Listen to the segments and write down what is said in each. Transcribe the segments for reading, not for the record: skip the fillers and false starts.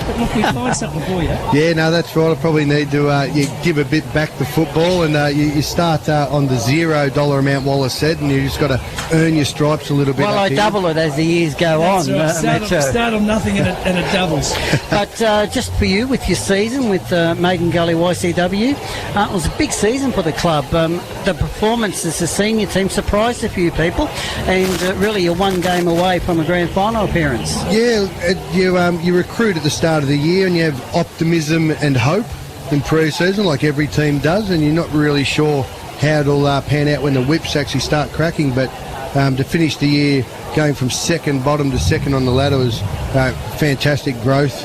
But look, we find something for you. Yeah, no, that's right. I probably need to you give a bit back to football, and you start on the $0 amount, Wallace said, and you just got to earn your stripes a little bit. Well, I double it as the years go That's on. Right. Start on nothing and it doubles. But just for you, with your season with Maiden Gully YCW, it was a big season for the club. The performance as a senior team surprised a few people, and really you're one game away from a grand final appearance. Yeah, you recruit at the start of the year, and you have optimism and hope in pre-season, like every team does, and you're not really sure how it'll pan out when the whips actually start cracking. But to finish the year going from second bottom to second on the ladder was fantastic growth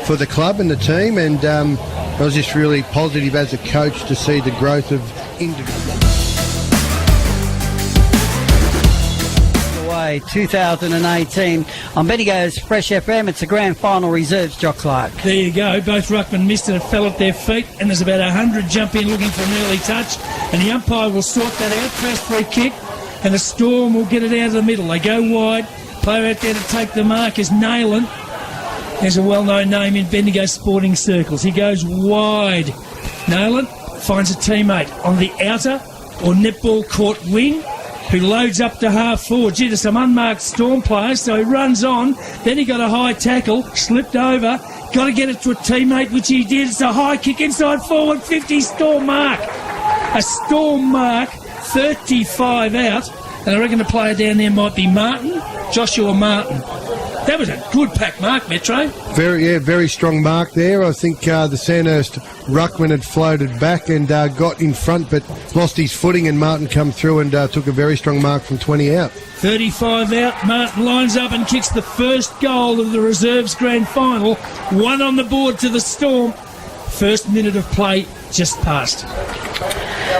for the club and the team, and I was just really positive as a coach to see the growth of individuals. 2018 on Bendigo's Fresh FM. It's a grand final reserves, Jock Clark. There you go. Both ruckmen missed it. It fell at their feet, and there's about 100 jump in looking for an early touch, and the umpire will sort that out. First free kick, and the Storm will get it out of the middle. They go wide. Player out there to take the mark is Nayland. There's a well-known name in Bendigo sporting circles. He goes wide. Nayland finds a teammate on the outer or netball court wing, who loads up to half forward. Gee, there's some unmarked Storm players, so he runs on. Then he got a high tackle, slipped over, got to get it to a teammate, which he did. It's a high kick inside forward, 50 Storm mark. A Storm mark, 35 out, and I reckon the player down there might be Martin, Joshua Martin. That was a good pack mark, Metro. Very strong mark there. I think the Sandhurst ruckman had floated back and got in front, but lost his footing, and Martin come through and took a very strong mark from 20 out. 35 out. Martin lines up and kicks the first goal of the reserves grand final. One on the board to the Storm. First minute of play just passed.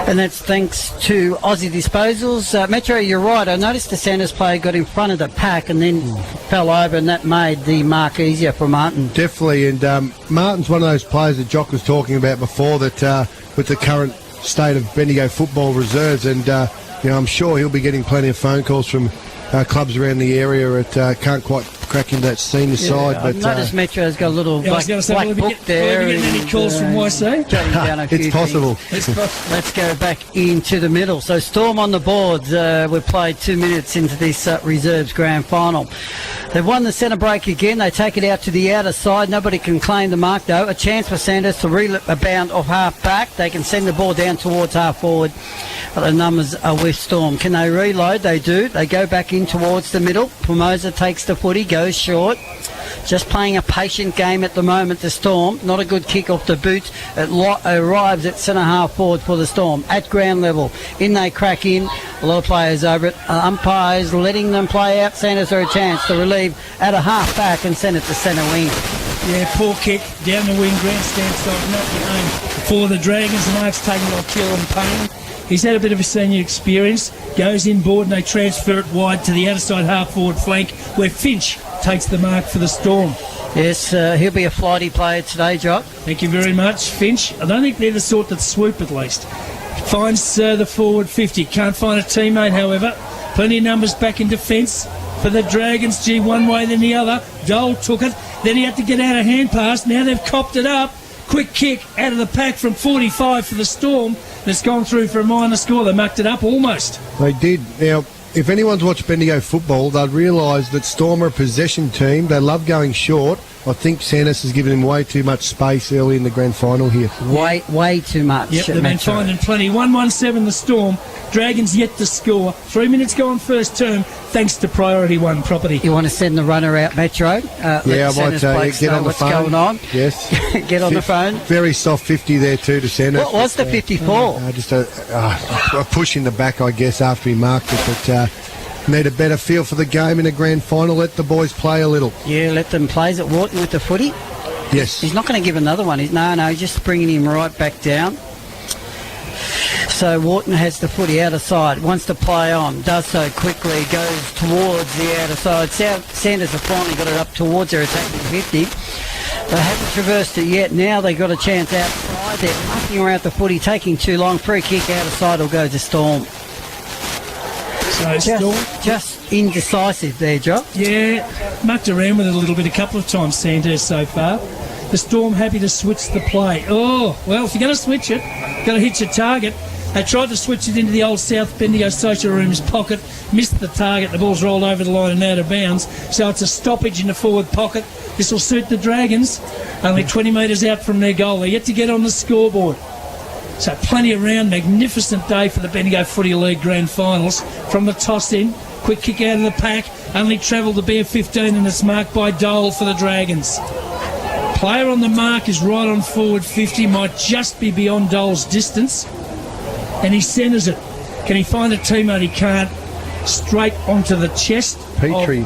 And that's thanks to Aussie Disposals. Metro, you're right. I noticed the Sanders player got in front of the pack and then fell over, and that made the mark easier for Martin. Definitely, and Martin's one of those players that Jock was talking about before that with the current state of Bendigo football reserves, and I'm sure he'll be getting plenty of phone calls from clubs around the area that can't quite crack into that senior side. But I've noticed Metro's got a little black book there. Are we getting any calls from YC? It's possible. Let's go back into the middle. So Storm on the board. We've played 2 minutes into this reserves grand final. They've won the centre break again. They take it out to the outer side. Nobody can claim the mark, though. A chance for Sanders to rebound off half back. They can send the ball down towards half forward. But the numbers are with Storm. Can they reload? They do. They go back in towards the middle. Pomosa takes the footy, goes short. Just playing a patient game at the moment, the Storm. Not a good kick off the boot. It arrives at centre half forward for the Storm at ground level. In they crack in. A lot of players over it. Umpires letting them play out. Sanders are a chance to relieve at a half back and send it to centre wing. Yeah, poor kick down the wing, grandstand side, not the aim for the Dragons. The mark's taken by Kieran Payne. He's had a bit of a senior experience, goes inboard and they transfer it wide to the outer side half-forward flank where Finch takes the mark for the Storm. Yes, he'll be a flighty player today, Jock. Thank you very much, Finch. I don't think they're the sort that swoop at least. Finds the forward 50. Can't find a teammate, however. Plenty of numbers back in defence for the Dragons. Gee, one way then the other. Dole took it. Then he had to get out of hand pass. Now they've copped it up. Quick kick out of the pack from 45 for the Storm. That's gone through for a minor score. They mucked it up almost. They did. Now, if anyone's watched Bendigo football, they'll realise that Storm are a possession team. They love going short. I think Sanders has given him way too much space early in the grand final here. Way too much. Yep, they've been finding plenty. 1-1-7 the Storm. Dragons yet to score. 3 minutes gone first term, thanks to Priority One property. You want to send the runner out, Metro? Yeah, I might get on the phone. What's going on? Yes. Get on the phone. Very soft 50 there too to Sanders. What was the 54? Just a push in the back, I guess, after he marked it. But need a better feel for the game in a grand final. Let the boys play a little. Yeah, let them play. Is it Wharton with the footy? Yes. He's not going to give another one. No, he's just bringing him right back down. So Wharton has the footy outer side, wants to play on, does so quickly, goes towards the outer side. Sanders have finally got it up towards their attacking 50. They haven't traversed it yet. Now they've got a chance outside. They're mucking around the footy, taking too long. Free kick outer side will go to Storm. So Storm, just indecisive there, Jock. yeah, mucked around with it a little bit a couple of times, Sanders, so far. The Storm happy to switch the play. Oh, well, if you're going to switch it, got to hit your target. They tried to switch it into the old South Bendigo Social Rooms pocket, missed the target, the ball's rolled over the line and out of bounds, so it's a stoppage in the forward pocket. This will suit the Dragons, only 20 metres out from their goal. They're yet to get on the scoreboard. So plenty around, magnificent day for the Bendigo Footy League Grand Finals. From the toss in, quick kick out of the pack, only travelled the bare 15 and it's marked by Dole for the Dragons. Player on the mark is right on forward 50, might just be beyond Dole's distance. And he centres it. Can he find a teammate? He can't. Straight onto the chest. Petrie.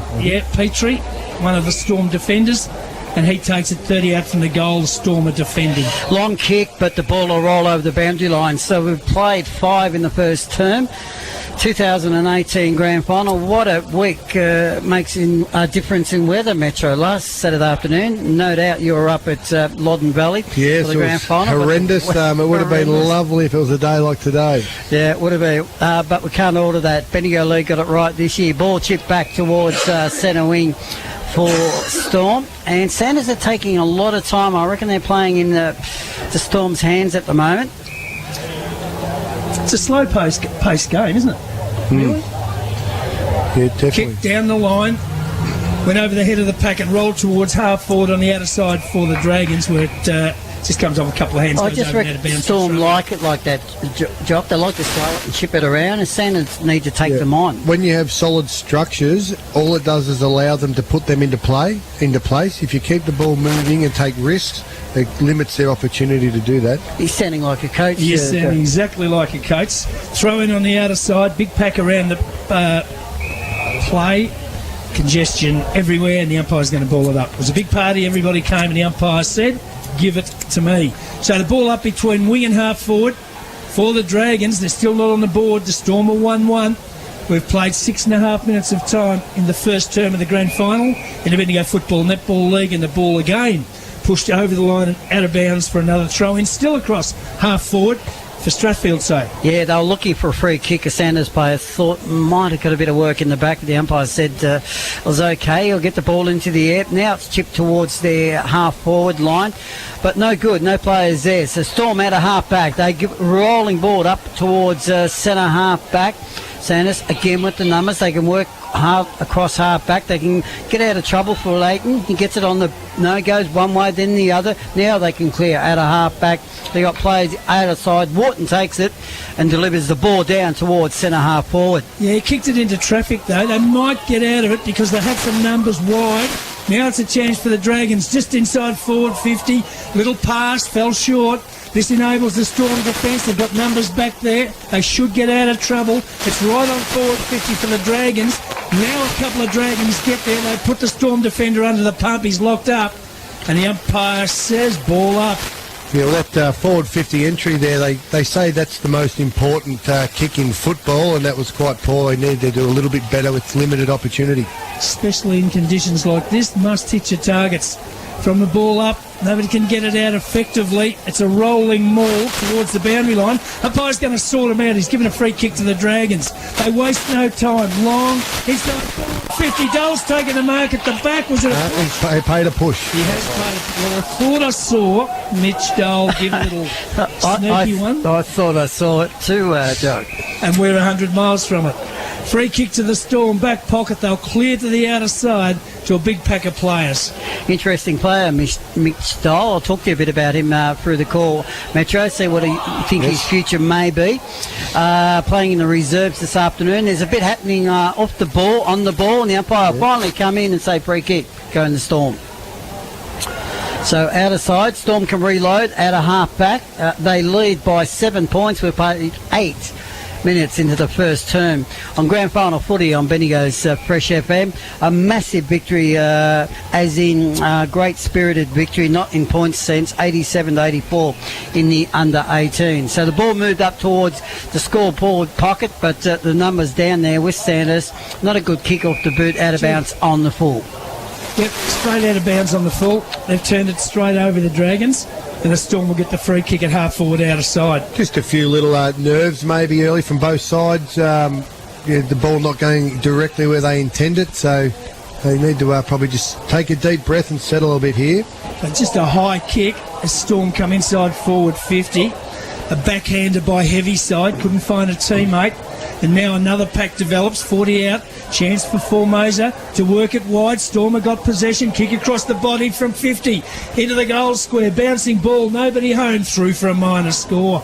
Petrie, one of the Storm defenders. And he takes it 30 out from the goal. The Storm are defending. Long kick, but the ball will roll over the boundary line. So we've played 5 in the first term. 2018 Grand Final. What a week makes a difference in weather, Metro. Last Saturday afternoon, no doubt you were up at Loddon Valley for the Grand Final. Horrendous. It would have been lovely if it was a day like today. Yeah, it would have been. But we can't order that. Bendigo League got it right this year. Ball chipped back towards centre wing for Storm. And Sanders are taking a lot of time. I reckon they're playing in the Storm's hands at the moment. It's a slow paced game, isn't it? Really? Yeah, definitely. Kicked down the line, went over the head of the pack and rolled towards half forward on the outer side for the Dragons, where it just comes off a couple of hands. I just reckon Storm like it like that, Jock. They like to slow it and chip it around, and Sanders need to take them on. When you have solid structures, all it does is allow them to put them into place. If you keep the ball moving and take risks, it limits their opportunity to do that. He's sounding like a coach. He's sounding exactly like a coach. Throw in on the outer side, big pack around the play, congestion everywhere, and the umpire's going to ball it up. It was a big party, everybody came, and the umpire said, give it to me. So the ball up between wing and half forward for the Dragons. They're still not on the board. The Storm are 1-1. We've played 6.5 minutes of time in the first term of the Grand Final in the Bendigo Football Netball League, and the ball again pushed over the line and out of bounds for another throw-in, still across half forward for Strathfield side. Yeah, they were looking for a free kick. A Sanders player thought might have got a bit of work in the back. The umpire said it was okay. He'll get the ball into the air. Now it's chipped towards their half-forward line, but no good. No players there. So Storm out of half-back. They give rolling ball up towards centre half-back. Sanders again with the numbers. They can work across half-back. They can get out of trouble for Leighton. He gets it on the... No, goes one way, then the other. Now they can clear out of half-back. They got players out of side. Wharton takes it and delivers the ball down towards centre half forward. Yeah, he kicked it into traffic though. They might get out of it because they had some numbers wide. Now it's a chance for the Dragons just inside forward 50. Little pass, fell short. This enables the Storm defence. They've got numbers back there. They should get out of trouble. It's right on forward 50 for the Dragons. Now a couple of Dragons get there. They put the Storm defender under the pump. He's locked up. And the umpire says ball up. Yeah, well, that forward 50 entry there, they say that's the most important kick in football, and that was quite poor. They need to do a little bit better with limited opportunity. Especially in conditions like this, must hit your targets. From the ball up, nobody can get it out effectively. It's a rolling maul towards the boundary line. Umpire's going to sort him out. He's given a free kick to the Dragons. They waste no time. Long. He's got 50. Dole's taking the mark at the back. Was it he paid a push. He has paid a push. Well, I thought I saw Mitch Dole give a little sneaky one. I thought I saw it too, Joe. And we're 100 miles from it. Free kick to the Storm, back pocket. They'll clear to the outer side to a big pack of players. Interesting player, Mitch Dole. I'll talk to you a bit about him through the call, Metro, see what you think his future may be. Playing in the reserves this afternoon. There's a bit happening off the ball, on the ball, and the umpire finally come in and say free kick, go in the Storm. So outer side, Storm can reload out of half back. They lead by 7 points. We've played 8 minutes into the first term. On grand final footy on Bendigo's Fresh FM, a massive victory, as in great spirited victory, not in points sense, 87-84 in the under 18. So the ball moved up towards the scoreboard pocket, but the numbers down there with Sanders. Not a good kick off the boot, out of bounds on the full. Yep, straight out of bounds on the full. They've turned it straight over the Dragons, and the Storm will get the free kick at half forward out of side. Just a few little nerves maybe early from both sides. The ball not going directly where they intend it, so they need to probably just take a deep breath and settle a bit here. But just a high kick as Storm come inside forward 50. A backhander by Heavyside, couldn't find a teammate. And now another pack develops, 40 out, chance for Formosa to work it wide. Stormer got possession, kick across the body from 50 into the goal square, bouncing ball, nobody home, through for a minor score.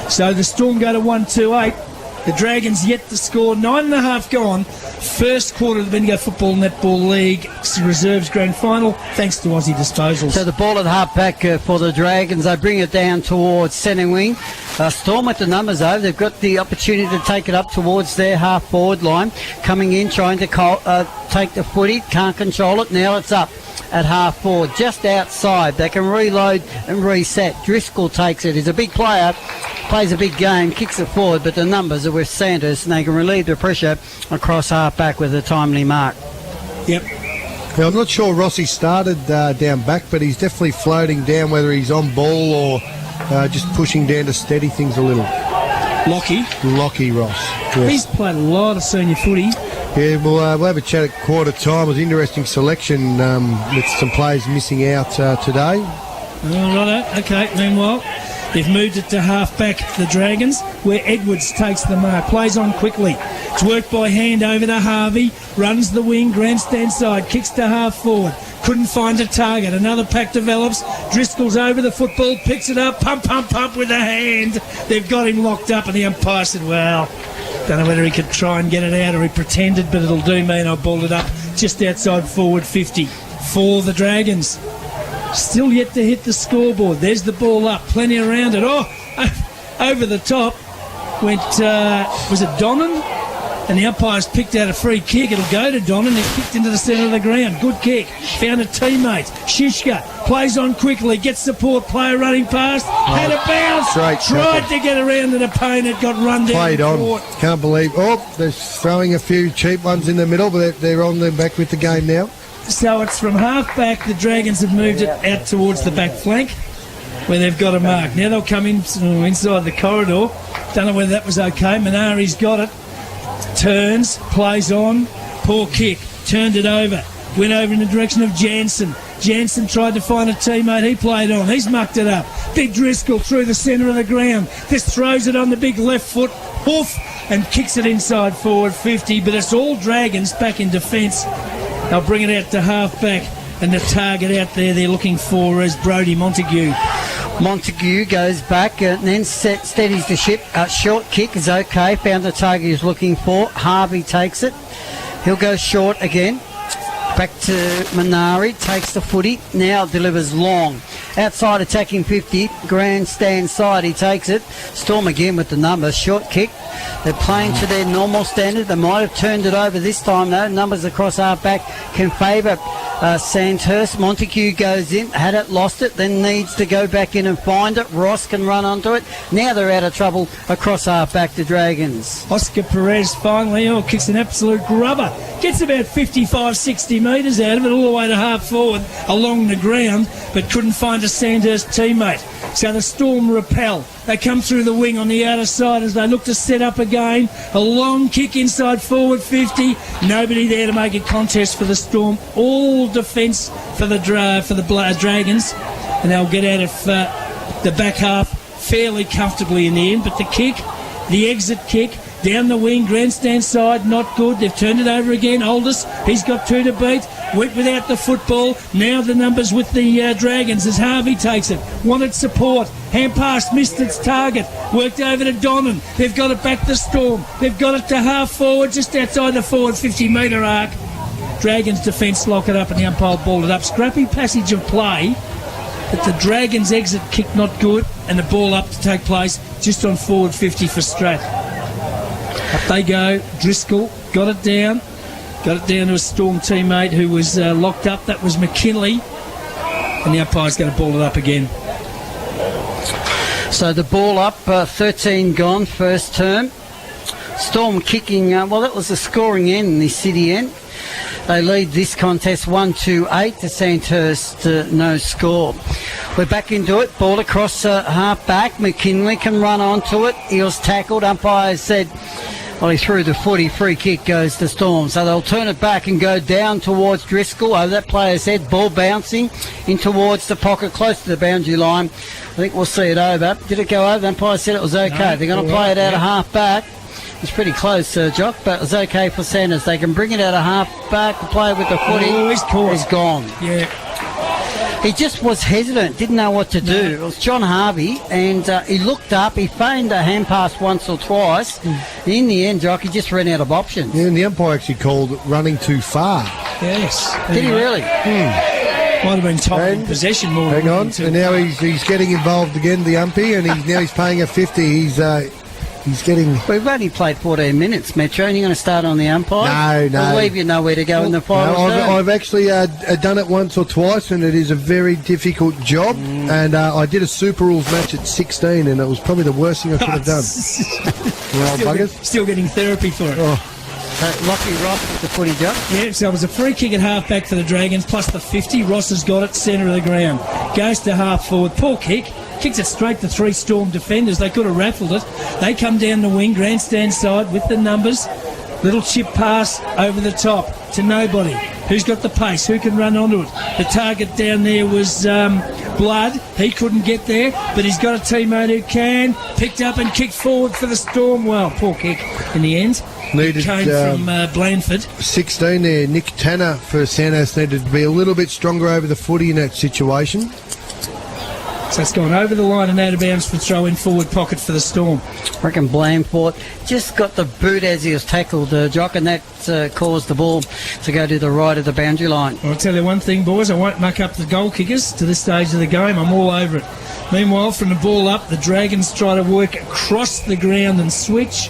So the Storm go to 1-2-8. The Dragons yet to score, 9.5 gone. First quarter of the Bendigo Football Netball League Reserves Grand Final, thanks to Aussie Disposals. So the ball at half back for the Dragons. They bring it down towards centre wing. Storm with the numbers over. They've got the opportunity to take it up towards their half forward line. Coming in, trying to take the footy. Can't control it. Now it's up at half forward, just outside. They can reload and reset. Driscoll takes it. He's a big player, plays a big game, kicks it forward, but the numbers are with Sanders, and they can relieve the pressure across half back with a timely mark. Yep. Now, I'm not sure Rossi started down back, but he's definitely floating down, whether he's on ball or just pushing down to steady things a little. Lockie Ross. Yes. He's played a lot of senior footy. Yeah, we'll have a chat at quarter time. It was an interesting selection with some players missing out today. Righto, okay. Meanwhile, they've moved it to half back, the Dragons, where Edwards takes the mark. Plays on quickly. It's worked by hand over to Harvey. Runs the wing, grandstand side, kicks to half forward. Couldn't find a target. Another pack develops. Driscoll's over the football, picks it up, pump with a hand. They've got him locked up, and the umpire said, well, don't know whether he could try and get it out or he pretended, but it'll do me, and I balled it up just outside forward 50 for the Dragons. Still yet to hit the scoreboard. There's the ball up, plenty around it. Oh, over the top went, was it Donnan? And the umpire's picked out a free kick. It'll go to Donnan. It's kicked into the centre of the ground. Good kick. Found a teammate. Shishka plays on quickly. Gets support. Player running past. Had a bounce. Tried to get around an opponent. Got run down. Played on. Can't believe. Oh, they're throwing a few cheap ones in the middle, but they're on their back with the game now. So it's from half back. The Dragons have moved it out towards the back flank where they've got a mark. Now they'll come in inside the corridor. Don't know whether that was okay. Manari's got it. Turns, plays on, poor kick, turned it over, went over in the direction of Jansen. Jansen tried to find a teammate, he played on, he's mucked it up. Big Driscoll through the centre of the ground, just throws it on the big left foot, hoof, and kicks it inside forward 50, but it's all Dragons back in defence. They'll bring it out to half back, and the target out there they're looking for is Brodie Montague. Montague goes back and then steadies the ship. Short kick is okay. Found the target he's looking for. Harvey takes it. He'll go short again. Back to Manari. Takes the footy. Now delivers long. Outside attacking 50. Grandstand side. He takes it. Storm again with the numbers. Short kick. They're playing to their normal standard. They might have turned it over this time though. Numbers across half back can favour Sandhurst. Montague goes in, had it, lost it, then needs to go back in and find it. Ross can run onto it. Now they're out of trouble across half back to Dragons. Oscar Perez finally kicks an absolute grubber. Gets about 55-60 metres out of it, all the way to half forward along the ground, but couldn't find a Sandhurst teammate. So the Storm repel. They come through the wing on the outer side as they look to set up again. A long kick inside forward 50. Nobody there to make a contest for the Storm. All defence for the Dragons. And they'll get out of the back half fairly comfortably in the end. But the kick, the exit kick, down the wing, grandstand side, not good. They've turned it over again. Aldous, he's got 2 to beat. Went without the football. Now the numbers with the Dragons as Harvey takes it. Wanted support. Hand pass, missed its target. Worked over to Donnan. They've got it back to Storm. They've got it to half forward, just outside the forward 50-metre arc. Dragons defence lock it up and the umpire balled it up. Scrappy passage of play. But the Dragons' exit kick not good, and the ball up to take place just on forward 50 for Strat. Up they go. Driscoll got it down to a Storm teammate who was locked up. That was McKinley, and the umpire's going to ball it up again. So the ball up, 13 gone, first term. Storm kicking, well, that was the scoring end in the city end. They lead this contest 1-8 to Sandhurst, no score. We're back into it. Ball across half back. McKinley can run onto it. He was tackled. Umpire said, well, he threw the footy. Free kick goes to Storm. So they'll turn it back and go down towards Driscoll. Over that player's head. Ball bouncing in towards the pocket, close to the boundary line. I think we'll see it over. Did it go over? The umpire said it was okay. No, they're going to play it out of half back. It's pretty close, Jock, but it's okay for Sanders. They can bring it out of half back, play with the footy. Oh, he's caught. He's gone. Yeah. He just was hesitant, didn't know what to do. It was John Harvey, and he looked up. He feigned a hand pass once or twice. In the end, Jock, he just ran out of options. Yeah, and the umpire actually called running too far. Yes. Did he really? Might have been top in possession more. Hang on, and now he's getting involved again, the umpy, and he's paying a 50. He's getting... We've only played 14 minutes, Metro, and you're going to start on the umpire? No. I'll leave you nowhere to go in the final. I've actually done it once or twice, and it is a very difficult job. And I did a Super Rules match at 16, and it was probably the worst thing I could have done. Still getting therapy for it. Oh. Lockie Ross with the footy, Jock. Yeah, so it was a free kick at half back for the Dragons, plus the 50. Ross has got it, centre of the ground. Goes to half forward. Poor kick. Kicks it straight to 3 Storm defenders. They could have raffled it. They come down the wing, grandstand side with the numbers. Little chip pass over the top to nobody. Who's got the pace? Who can run onto it? The target down there was Blood. He couldn't get there, but he's got a teammate who can. Picked up and kicked forward for the Storm. Well, poor kick in the end. Needed, came from Blandford. 16 there. Nick Tanner for Sandhurst needed to be a little bit stronger over the footy in that situation. So it's gone over the line and out of bounds for throw in forward pocket for the Storm. I reckon Blandford just got the boot as he was tackled, Jock, and that caused the ball to go to the right of the boundary line. Well, I'll tell you one thing, boys, I won't muck up the goal kickers to this stage of the game. I'm all over it. Meanwhile, from the ball up, the Dragons try to work across the ground and switch.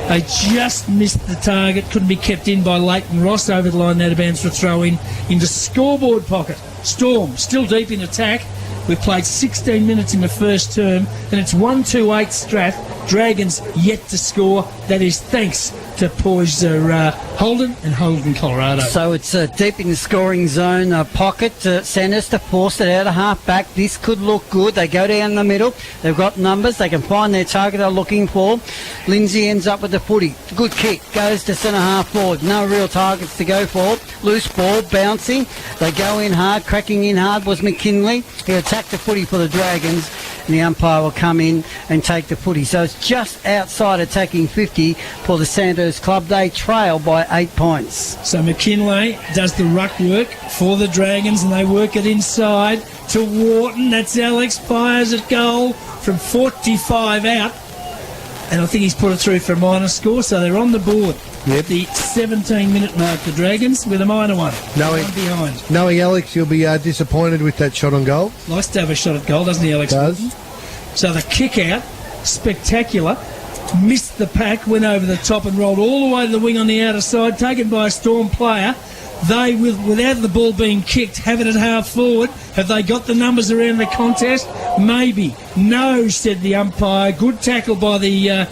They just missed the target, couldn't be kept in by Leighton Ross over the line, out of bounds for throw in into scoreboard pocket. Storm still deep in attack. We've played 16 minutes in the first term, and it's 1-8 Strat. Dragons yet to score. That is thanks to Poyser Holden and Holden, Colorado. So it's deep in the scoring zone pocket. Sanders to force it out of half back. This could look good. They go down the middle. They've got numbers. They can find their target they're looking for. Lindsay ends up with the footy. Good kick. Goes to centre half forward. No real targets to go for. Loose ball bouncing. They go in hard. Cracking in hard was McKinley. He attacked the footy for the Dragons, and the umpire will come in and take the footy. So it's just outside attacking 50 for the Sandhurst club. They trail by 8 points. So McKinley does the ruck work for the Dragons, and they work it inside to Wharton. That's Alex. Fires at goal from 45 out, and I think he's put it through for a minor score, so they're on the board. At the 17-minute mark, the Dragons with a minor one. Knowing Alex, you'll be disappointed with that shot on goal. Likes to have a shot at goal, doesn't he, Alex? Does. So the kick out, spectacular. Missed the pack, went over the top and rolled all the way to the wing on the outer side, taken by a Storm player. They, without the ball being kicked, have it at half forward. Have they got the numbers around the contest? Maybe. No, said the umpire. Good tackle by the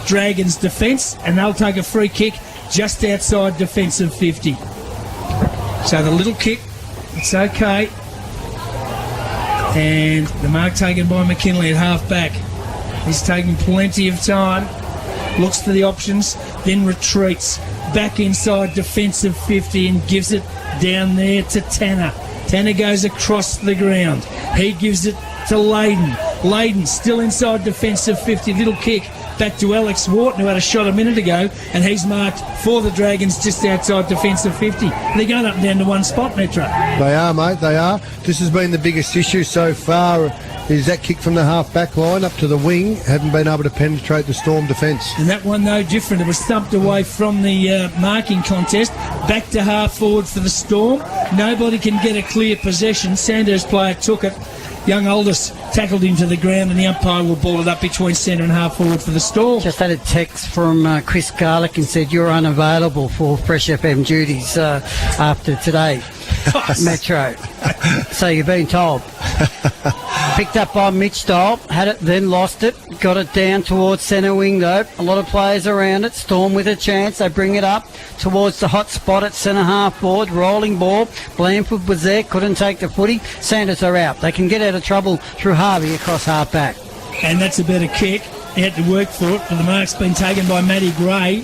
Dragons defence, and they'll take a free kick just outside defensive 50. So the little kick, it's okay. And the mark taken by McKinley at half back. He's taking plenty of time, looks for the options, then retreats back inside defensive 50 and gives it down there to Tanner. Tanner goes across the ground. He gives it to Leyden. Leyden still inside defensive 50. Little kick back to Alex Wharton, who had a shot a minute ago, and he's marked for the Dragons just outside defensive 50. They're going up and down to one spot, Metro. They are, mate, they are. This has been the biggest issue so far, is that kick from the half-back line up to the wing. Haven't been able to penetrate the Storm defence. And that one, no different. It was thumped away from the marking contest. Back to half forward for the Storm. Nobody can get a clear possession. Sanders player took it. Young Aldous tackled him to the ground, and the umpire will ball it up between centre and half forward for the Storm. Just had a text from Chris Garlick and said you're unavailable for Fresh FM duties after today. Metro. So you've been told. Picked up by Mitch Dole, had it, then lost it, got it down towards centre wing though. A lot of players around it. Storm with a chance. They bring it up towards the hot spot at centre half forward. Rolling ball. Blandford was there, couldn't take the footy. Sanders are out. They can get out of trouble through Harvey across half back. And that's a better kick. He had to work for it, but the mark's been taken by Matty Gray.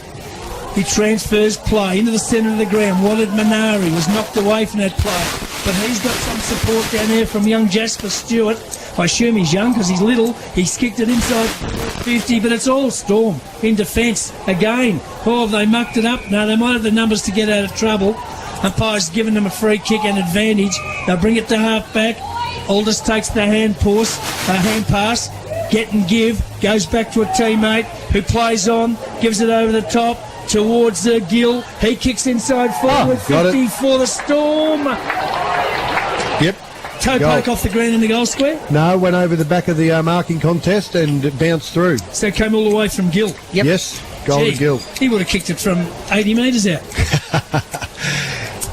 He transfers play into the centre of the ground. Walid Manari was knocked away from that play, but he's got some support down there from young Jasper Stewart. I assume he's young because he's little. He's kicked it inside 50, but it's all Storm in defence again. Oh, have they mucked it up? No, they might have the numbers to get out of trouble. Umpire's given them a free kick and advantage. They'll bring it to half back. Aldous takes the hand pass. Get and give. Goes back to a teammate who plays on. Gives it over the top towards Gill. He kicks inside forward. 50 for the Storm. Yep. Toe poke off the ground in the goal square. No, went over the back of the marking contest and bounced through. So it came all the way from Gill. Yep. Yes, goal to Gill. He would have kicked it from 80 metres out.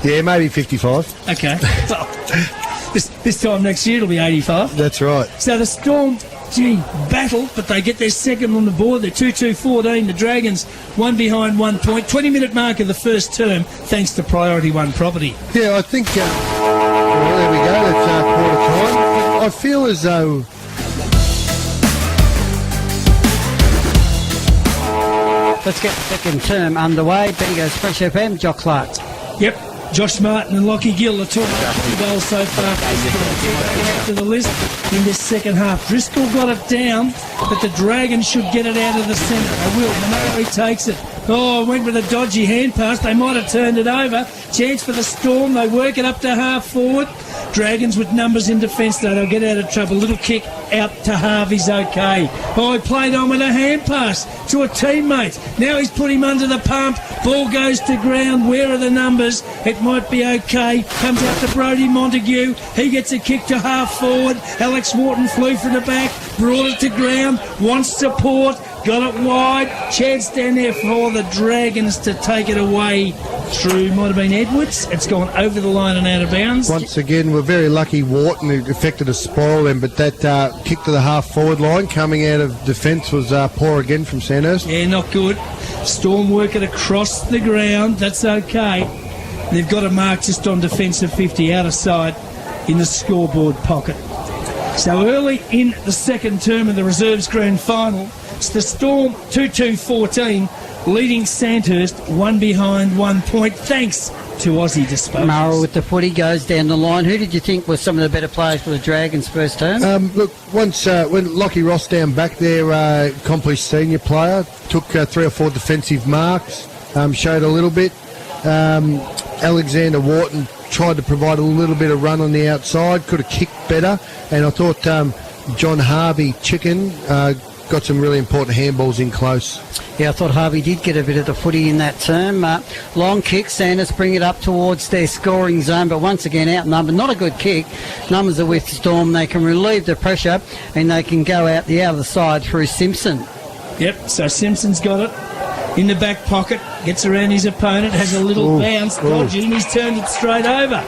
Yeah, maybe 55. Okay. Well, this time next year it'll be 85. That's right. So the Storm, battle, but they get their second on the board. They're 2-2-14. The Dragons, one behind 1 point. 20-minute mark of the first term, thanks to Priority One property. Yeah, I think, well, there we go. That's quarter time. I feel as though... Let's get the second term underway. Bendigo's Fresh FM, Jock Clark. Yep. Josh Martin and Lockie Gill are talking about the goals so far. Add to the list in this second half. Driscoll got it down, but the Dragons should get it out of the centre. They will. Manari takes it. Oh, went with a dodgy hand pass. They might have turned it over. Chance for the Storm. They work it up to half forward. Dragons with numbers in defence though. They'll get out of trouble. Little kick out to Harvey's okay. Oh, he played on with a hand pass to a teammate. Now he's put him under the pump. Ball goes to ground. Where are the numbers? It might be okay. Comes out to Brodie Montague. He gets a kick to half forward. Alex Wharton flew from the back. Brought it to ground. Wants support. Got it wide. Chance down there for the Dragons to take it away through, might have been Edwards. It's gone over the line and out of bounds. Once again, we're very lucky Wharton who affected a spoil then, but that kick to the half-forward line coming out of defence was poor again from Sandhurst. Yeah, not good. Storm work it across the ground. That's okay. They've got a mark just on defensive 50 out of sight in the scoreboard pocket. So early in the second term of the Reserves Grand Final, it's the Storm 2-2-14 leading Sandhurst one behind 1 point thanks to Aussie disposals. Murrell with the footy goes down the line. Who did you think were some of the better players for the Dragons first term? Look, once when Lockie Ross down back there, accomplished senior player, took 3 or 4 defensive marks, showed a little bit. Alexander Wharton tried to provide a little bit of run on the outside, could have kicked better, and I thought John Harvey got some really important handballs in close. Yeah, I thought Harvey did get a bit of the footy in that term. Long kick, Sanders bring it up towards their scoring zone, but once again outnumbered. Not a good kick. Numbers are with Storm. They can relieve the pressure and they can go out the other side through Simpson. Yep, so Simpson's got it in the back pocket, gets around his opponent, has a little bounce, dodgy, and he's turned it straight over.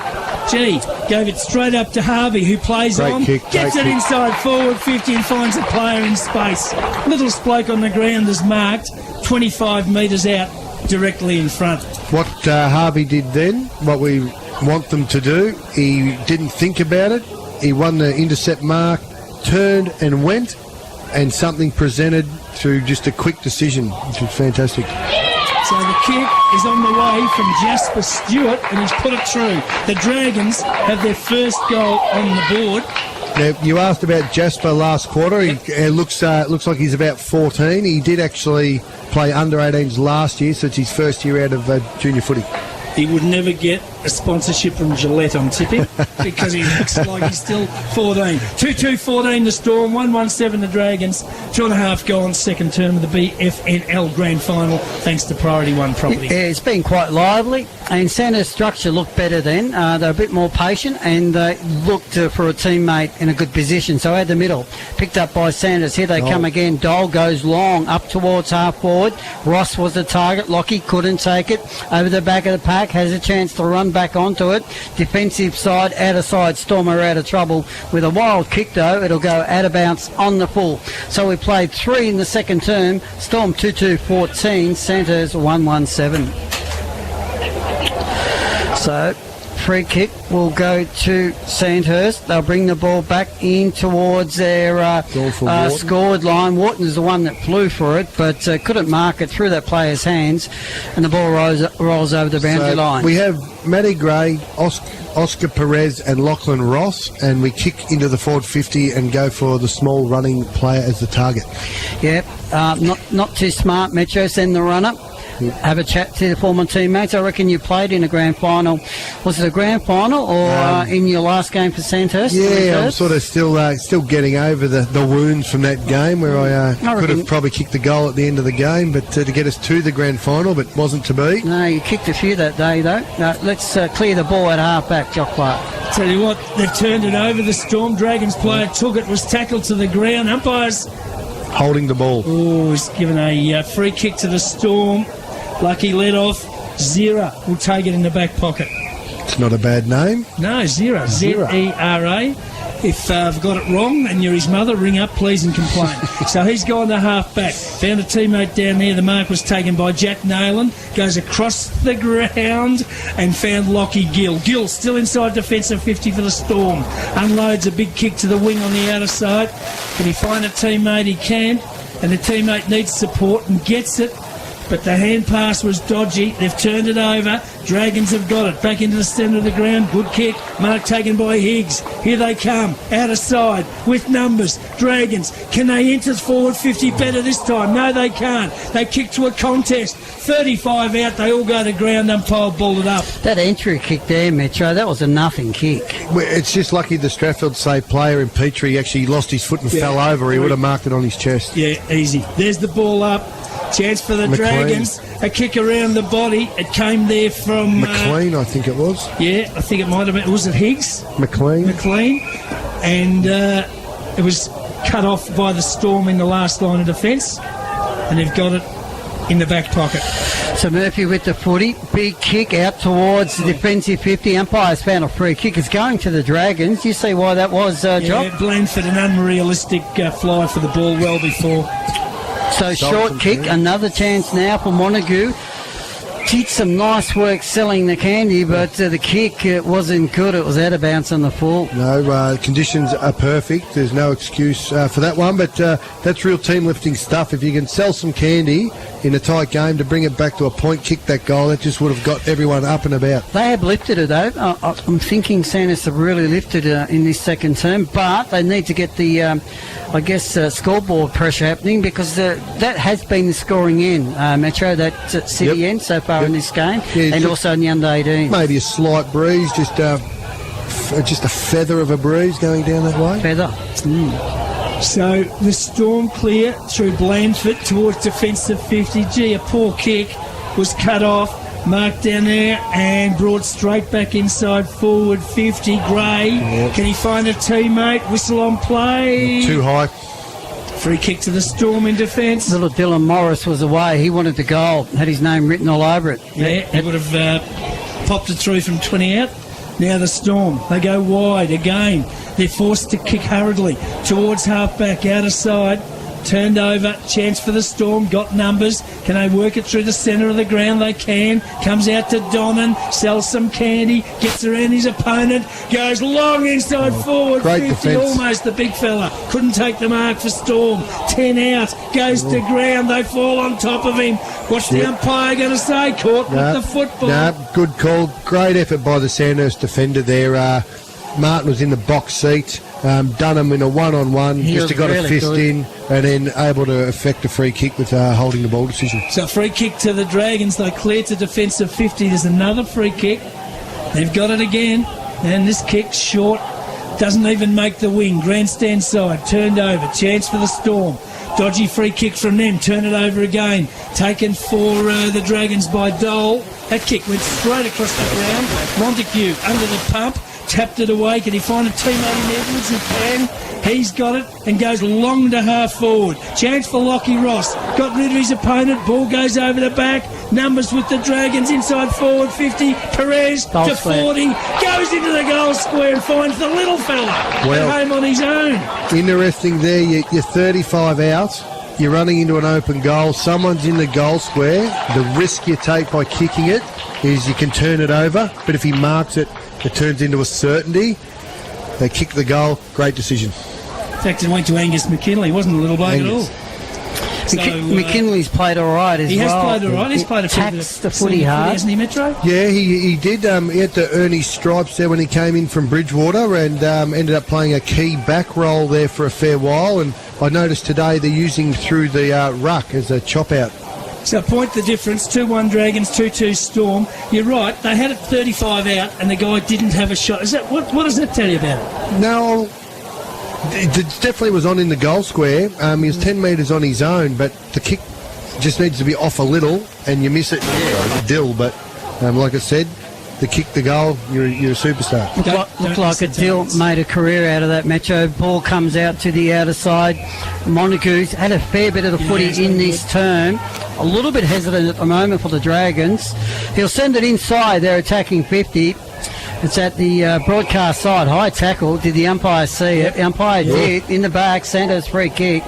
Gave it straight up to Harvey, who plays on, gets it inside forward 50 and finds a player in space. Little sploke on the ground is marked 25 metres out, directly in front. What Harvey did then, what we want them to do, he didn't think about it. He won the intercept mark, turned and went, and something presented through just a quick decision, which was fantastic. So the kick is on the way from Jasper Stewart, and he's put it through. The Dragons have their first goal on the board. Now, you asked about Jasper last quarter. He looks like he's about 14. He did actually play under 18s last year, so it's his first year out of junior footy. He would never get a sponsorship from Gillette on tipping because he looks like he's still 14. 2-2-14 the Storm, 1-1-7 the Dragons. 2.5 gone, second term of the BFNL Grand Final thanks to Priority One Property. Yeah, it's been quite lively, and Santa's structure looked better then. They're a bit more patient and looked for a teammate in a good position. So at the middle, picked up by Sanders. Here they come again. Dole goes long up towards half forward. Ross was the target. Lockie couldn't take it. Over the back of the pack, has a chance to run back onto it. Defensive side, out of side. Storm are out of trouble with a wild kick though. It'll go out of bounds on the full. So we played 3 in the second term. Storm 2-2-14. Santa's 1-1-7. So free kick will go to Sandhurst. They'll bring the ball back in towards their scored line. Wharton's the one that flew for it, but couldn't mark it through that player's hands, and the ball rolls over the boundary line. We have Matty Gray, Oscar Perez and Lachlan Ross, and we kick into the forward 50 and go for the small running player as the target. Yep, not too smart. Metro send the runner. Have a chat to the former teammates. I reckon you played in a grand final. Was it a grand final or in your last game for Sandhurst? Yeah, I'm sort of still getting over the wounds from that game where I could have probably kicked the goal at the end of the game, but to get us to the grand final, but wasn't to be. No, you kicked a few that day though. Let's clear the ball at half back, Jock Clark. Tell you what, they've turned it over. The Storm Dragons player took it, was tackled to the ground. Umpires holding the ball. Oh, he's given a free kick to the Storm. Lucky let off. Zera will take it in the back pocket. It's not a bad name. No, Zera. Z-E-R-A. If I've got it wrong and you're his mother, ring up please and complain. So he's gone to half back. Found a teammate down there. The mark was taken by Jack Nayland. Goes across the ground and found Lockie Gill. Gill still inside defensive 50 for the Storm. Unloads a big kick to the wing on the outer side. Can he find a teammate? He can. And the teammate needs support and gets it. But the hand pass was dodgy. They've turned it over. Dragons have got it. Back into the centre of the ground. Good kick. Mark taken by Higgs. Here they come. Out of side. With numbers. Dragons. Can they enter forward 50 better this time? No, they can't. They kick to a contest. 35 out. They all go to ground. Umpire balled it up. That entry kick there, Metro, that was a nothing kick. It's just lucky the Strathfield save player in Petrie actually lost his foot and fell over. He would have marked it on his chest. Yeah, easy. There's the ball up. Chance for the Dragons. A kick around the body. It came there from McLean, I think it was. Yeah, I think it might have been. Was it Higgs? McLean. And it was cut off by the Storm in the last line of defence, and they've got it in the back pocket. So Murphy with the footy. Big kick out towards the defensive 50. Umpires found a free kick. It's going to the Dragons. You see why that was, Jock? Yeah, Blandford, an unrealistic fly for the ball well before. So short kick, another chance now for Montague. Did some nice work selling the candy, but the kick wasn't good. It was out of bounds on the full. No, conditions are perfect. There's no excuse for that one, but that's real team lifting stuff. If you can sell some candy in a tight game to bring it back to a point, kick that goal, that just would have got everyone up and about. They have lifted it though. I'm thinking Sanders have really lifted it in this second term, but they need to get the scoreboard pressure happening, because that has been the scoring end, Metro, that City end so far in this game, and also in the under-18. Maybe a slight breeze, just a feather of a breeze going down that way. Feather. So the Storm clear through Blandford towards defensive 50. Gee, a poor kick was cut off. Mark down there and brought straight back inside forward 50. Gray, can he find a teammate? Whistle on play. Too high. Free kick to the Storm in defence. Little Dylan Morris was away. He wanted the goal. Had his name written all over it. Yeah, he would have popped it through from 20 out. Now the Storm, they go wide again. They're forced to kick hurriedly towards half-back, out of side. Turned over, chance for the Storm, got numbers. Can they work it through the centre of the ground? They can. Comes out to Donnan, sells some candy, gets around his opponent, goes long inside forward, great 50, defence. almost the big fella. Couldn't take the mark for Storm. 10 out, goes to ground, they fall on top of him. What's the umpire going to say? Caught with the football. Good call. Great effort by the Sandhurst defender there. Martin was in the box seat. Dunham in a one-on-one, just got a fist in, and then able to effect a free kick with holding the ball decision. So free kick to the Dragons. They clear to defensive 50. There's another free kick. They've got it again, and this kick short. Doesn't even make the wing. Grandstand side, turned over. Chance for the Storm. Dodgy free kick from them. Turn it over again. Taken for the Dragons by Dole. That kick went straight across the ground. Montague under the pump. Tapped it away. Can he find a teammate in Edwards? He can. He's got it and goes long to half forward. Chance for Lockie Ross. Got rid of his opponent. Ball goes over the back. Numbers with the Dragons inside forward 50. Perez Goal to square. 40. Goes into the goal square and finds the little fella Well, at home on his own. Interesting there. You're 35 out. You're running into an open goal. Someone's in the goal square. The risk you take by kicking it is you can turn it over. But if he marks it, it turns into a certainty. They kick the goal. Great decision. In fact, it went to Angus McKinley. He wasn't a little bloke at all. Angus. So, McKinley's played all right as well. he has played all right. He's played a fair bit of Taxed the footy hard. hasn't he, Metro? Yeah, he did. He had to earn his stripes there when he came in from Bridgewater and ended up playing a key back role there for a fair while. And I noticed today they're using him through the ruck as a chop out. So point the difference, 2-1 Dragons, 2-2 Storm. You're right, they had it 35 out and the guy didn't have a shot. Is that what does that tell you about it? No, it definitely was on in the goal square. He was 10 metres on his own, but the kick just needs to be off a little and you miss it. Yeah, it's a dill, but like I said, the kick, the goal, you're a superstar. Looked like a deal made a career out of that. Metro ball comes out to the outer side. Montague's had a fair bit of the footy in this term. A little bit hesitant at the moment for the Dragons. He'll send it inside. They're attacking 50. It's at the broadcast side. High tackle. Did the umpire see it? The umpire did. In the back. Santos free kick.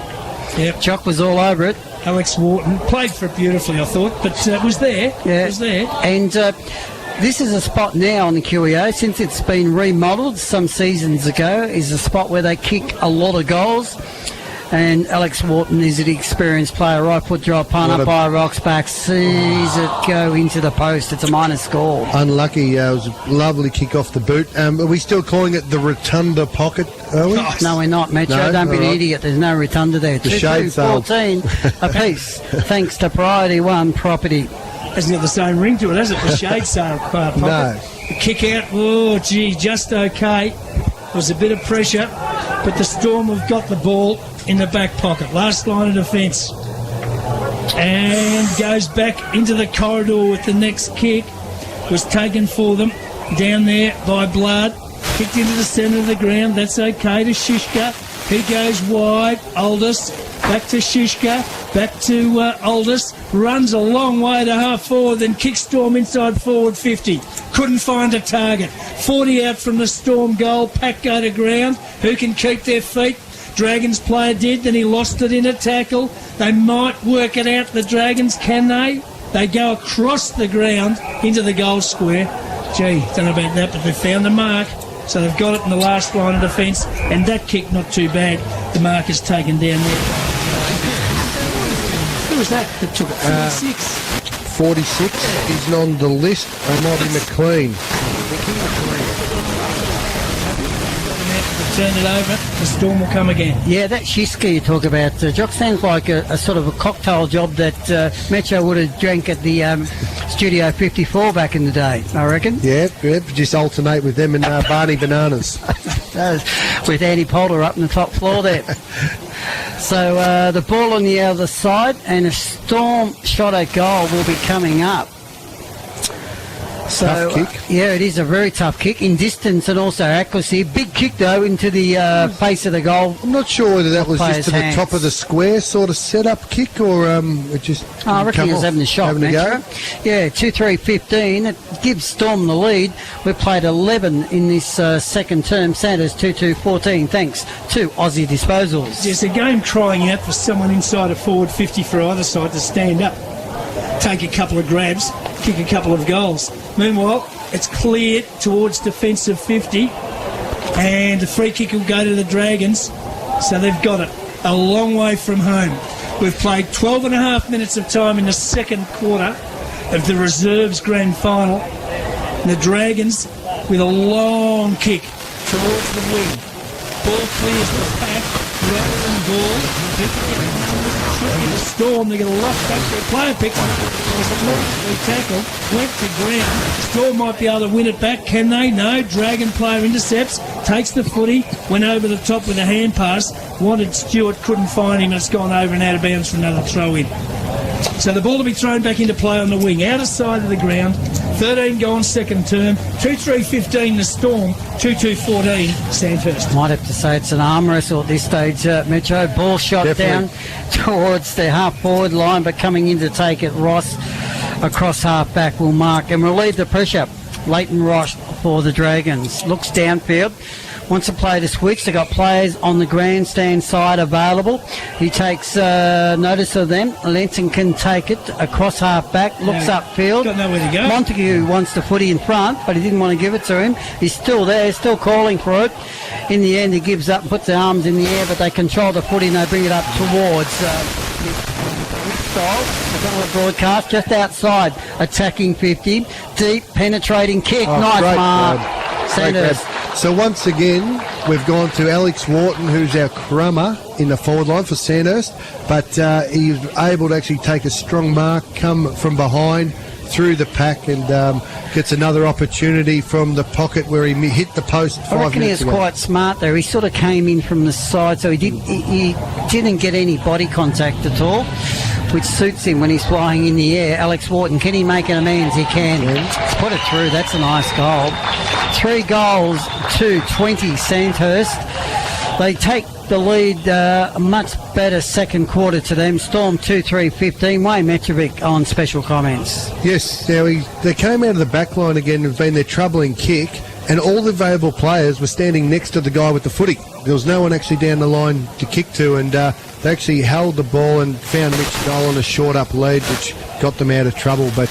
Yep. Jock was all over it. Alex Wharton played for it beautifully, I thought, but was there. Yeah. It was there. And this is a spot now on the QEO, since it's been remodelled some seasons ago, is a spot where they kick a lot of goals. And Alex Wharton is an experienced player. Right foot drop, punt up by Rocks back, sees it go into the post. It's a minor score. Unlucky. It was a lovely kick off the boot. Are we still calling it the rotunda pocket, are we? No, we're not, Metro. No? Don't be an All right. idiot. There's no rotunda there. The shade sail. 14 apiece, thanks to Priority One Property. Hasn't got the same ring to it, has it? The shade sail pocket. No. The kick out, oh, gee, just okay. There was a bit of pressure, but the Storm have got the ball in the back pocket. Last line of defence. And goes back into the corridor with the next kick. Was taken for them down there by Blood. Kicked into the centre of the ground. That's okay to Shishka. He goes wide. Aldous. Back to Shishka. Back to Aldous. Runs a long way to half forward. Then kicks Storm inside forward 50. Couldn't find a target. 40 out from the Storm goal. Pack go to ground. Who can keep their feet? Dragons player did. Then he lost it in a tackle. They might work it out. The Dragons, can they? They go across the ground into the goal square. Gee, don't know about that, but they found the mark. So they've got it in the last line of defence, and that kick not too bad. The mark is taken down there. Who was that took it? 46. 46 is on the list. Mighty McLean. Turn it over. The Storm will come again. Yeah, that Shishka you talk about, Jock, sounds like a sort of a cocktail job that Metro would have drank at the Studio 54 back in the day, I reckon. Yeah, just alternate with them and Barney Bananas. With Andy Poulter up in the top floor there. So the ball on the other side, and a Storm shot at goal will be coming up. So, tough kick. Yeah, it is a very tough kick in distance and also accuracy. Big kick, though, into the face of the goal. I'm not sure whether that was just to the Player's top of the square sort of set-up kick or it just I reckon come he was off. having a shot, Having a go? Metro. Yeah, 2-3-15. It gives Storm the lead. We've played 11 in this second term. Sanders 2-2-14, thanks to Aussie Disposals. There's a game crying out for someone inside a forward 50 for either side to stand up, take a couple of grabs, kick a couple of goals. Meanwhile, it's cleared towards defensive 50, and the free kick will go to the Dragons, so they've got it a long way from home. We've played 12 and a half minutes of time in the second quarter of the reserves grand final. And the Dragons with a long kick towards the wing. Ball clears the pack, rather than ball. tricky to Storm. They get a lock back. Their player picks up. Was immediately tackled. Went to ground. Storm might be able to win it back. Can they? No. Dragon player intercepts. Takes the footy. Went over the top with a hand pass. Wanted Stewart. Couldn't find him. And it's gone over and out of bounds for another throw in. So the ball to be thrown back into play on the wing. Outer side of the ground. 13 gone second term. 2-3-15 the Storm. 2-2-14 Sandhurst. Might have to say it's an arm wrestle at this stage, Metro. Ball shot Definitely. down towards the half-forward line, but coming in to take it, Ross across half-back will mark and relieve the pressure. Leighton Ross for the Dragons. Looks downfield. Wants to play to switch. They've got players on the grandstand side available. He takes notice of them. Lenson can take it across half-back. Looks upfield. Got nowhere to go. Montague wants the footy in front, but he didn't want to give it to him. He's still there, still calling for it. In the end, he gives up and puts the arms in the air, but they control the footy and they bring it up towards the broadcast, just outside, attacking 50. Deep, penetrating kick. Nice great mark. grab. Sanders. So once again, we've gone to Alex Wharton, who's our crummer in the forward line for Sandhurst, but he's able to actually take a strong mark, come from behind through the pack, and gets another opportunity from the pocket where he hit the post 5 minutes ago. I reckon he was quite smart there. He sort of came in from the side, so he didn't get any body contact at all, which suits him when he's flying in the air. Alex Wharton, can he make an amends? He can. He's put it through. That's a nice goal. 3 goals to 20 Sandhurst. They take the lead, a much better second quarter to them. Storm 2-3-15. Wayne Metrovic on special comments. Yes, now they came out of the back line again and been their troubling kick, and all the available players were standing next to the guy with the footy. There was no one actually down the line to kick to, and they actually held the ball and found Mitch Dole on a short up lead, which got them out of trouble, but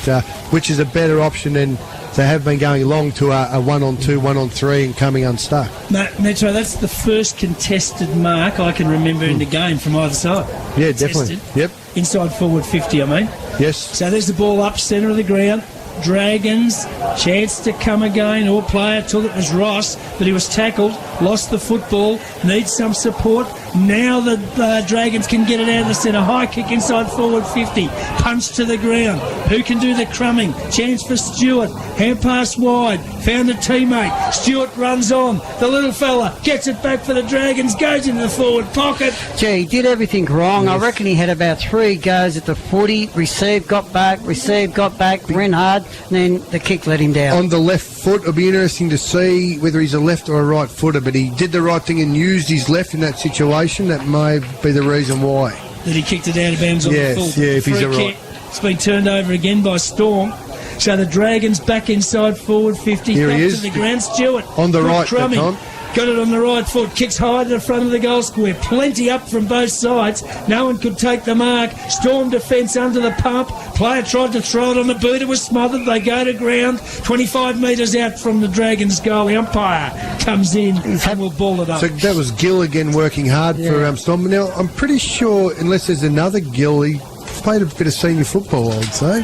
which is a better option than they have been going along to a 1-on-2, 1-on-3 and coming unstuck. Metro, that's the first contested mark I can remember in the game from either side. Yeah, Contested. definitely. Yep. Inside forward 50, I mean. Yes. So there's the ball up centre of the ground. Dragons, chance to come again. All player took it was Ross, but he was tackled, lost the football, needs some support. Now the Dragons can get it out of the centre. High kick inside forward 50. Punch to the ground. Who can do the crumbing? Chance for Stewart. Hand pass wide. Found a teammate. Stewart runs on. The little fella gets it back for the Dragons. Goes into the forward pocket. Gee, he did everything wrong. Yes. I reckon he had about 3 goes at the footy. Received, got back. Ran hard. And then the kick let him down. On the left foot, it'll be interesting to see whether he's a left or a right footer, but he did the right thing and used his left in that situation. That may be the reason why. That he kicked it out of bounds on the full. Yeah, if he's a right. Kick. It's been turned over again by Storm. So the Dragons back inside forward 50. Here back he is. to the ground. Stewart. On the right that time. Got it on the right foot. Kicks high to the front of the goal square. Plenty up from both sides. No one could take the mark. Storm defence under the pump. Player tried to throw it on the boot. It was smothered. They go to ground. 25 metres out from the Dragons' goal. The umpire comes in and will ball it up. So that was Gill again working hard for Storm. Now, I'm pretty sure, unless there's another Gill, he played a bit of senior football, I would say.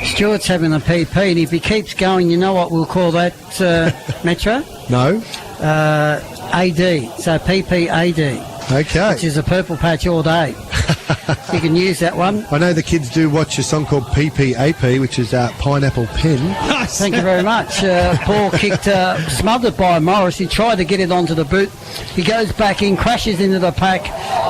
Stewart's having a PP, and if he keeps going, you know what we'll call that, Metro? No. AD, so PPAD. Okay. Which is a purple patch all day. You can use that one. I know the kids do watch a song called PPAP, which is Pineapple Pen. Thank you very much. Ball kicked, smothered by Morris. He tried to get it onto the boot. He goes back in, crashes into the pack.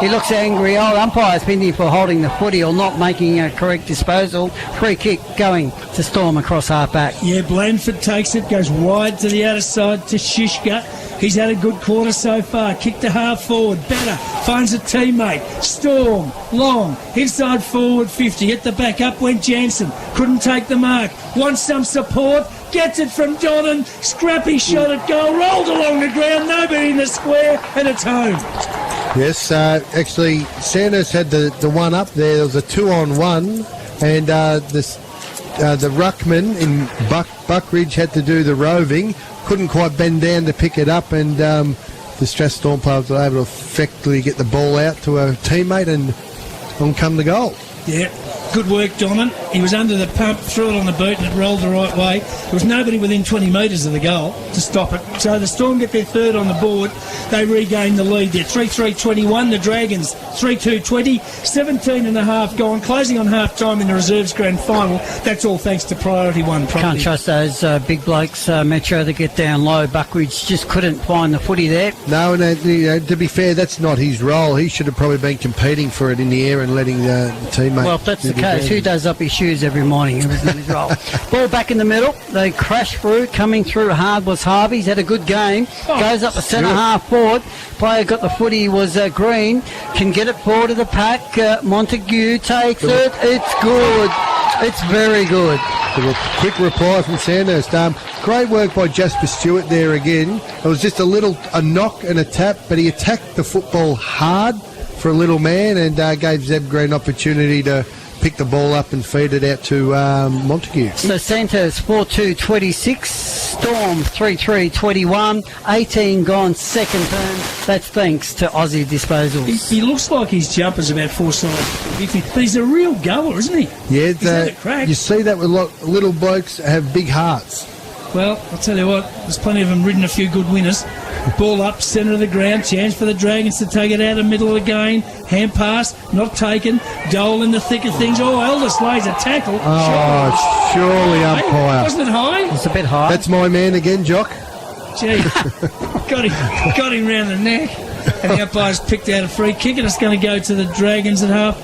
He looks angry. Oh, umpire's been here for holding the footy or not making a correct disposal. Free kick going to Storm across half-back. Yeah, Blandford takes it, goes wide to the outer side to Shishka. He's had a good quarter so far. Kick to half forward. Better. Finds a teammate. Storm. Long. Inside forward 50. At the back up went Jansen. Couldn't take the mark. Wants some support. Gets it from Donnan. Scrappy shot at goal. Rolled along the ground. Nobody in the square. And it's home. Yes, actually, Sanders had the one up there. There was a 2-on-1. And the ruckman in Buckridge had to do the roving. Couldn't quite bend down to pick it up, and the Strathstorm players were able to effectively get the ball out to a teammate, and on come the goal. Yeah, Good work, Donnan. He was under the pump, threw it on the boot, and it rolled the right way. There was nobody within 20 metres of the goal to stop it. So the Storm get their third on the board. They regain the lead. They're 3-3-21. The Dragons 3-2-20. 17 and a half gone. Closing on half-time in the Reserves Grand Final. That's all thanks to Priority One property. Can't trust those big blokes, Metro, that get down low. Buckridge just couldn't find the footy there. No, and to be fair, that's not his role. He should have probably been competing for it in the air and letting the teammate... Well, if that's the case, who does up his shoes every morning? It was not his role. Ball back in the middle. They crash through. Coming through hard was Harvey. He's had a good game. Goes up the centre half forward. Player got the footy was Green. Can get it forward to the pack. Montague takes it. It's good. It's very good. Quick reply from Sandhurst. Great work by Jasper Stewart there again. It was just a knock and a tap, but he attacked the football hard for a little man and gave Zeb Green an opportunity to pick the ball up and feed it out to Montague. So Sandhurst 4-2-26, Storm 3-3-21, 18 gone second term. That's thanks to Aussie Disposals. He looks like his jumper's about 4 size, but he's a real goer, isn't he? Yeah, he's had a crack. You see that with little blokes have big hearts. Well, I'll tell you what, there's plenty of them ridden a few good winners. Ball up, centre of the ground, chance for the Dragons to take it out of the middle again. Hand pass, not taken. Dole in the thick of things. Oh, Elders lays a tackle. Oh, surely umpire. Wasn't it high? It's a bit high. That's my man again, Jock. Gee, got him round the neck. And the umpire's picked out a free kick, and it's going to go to the Dragons at half.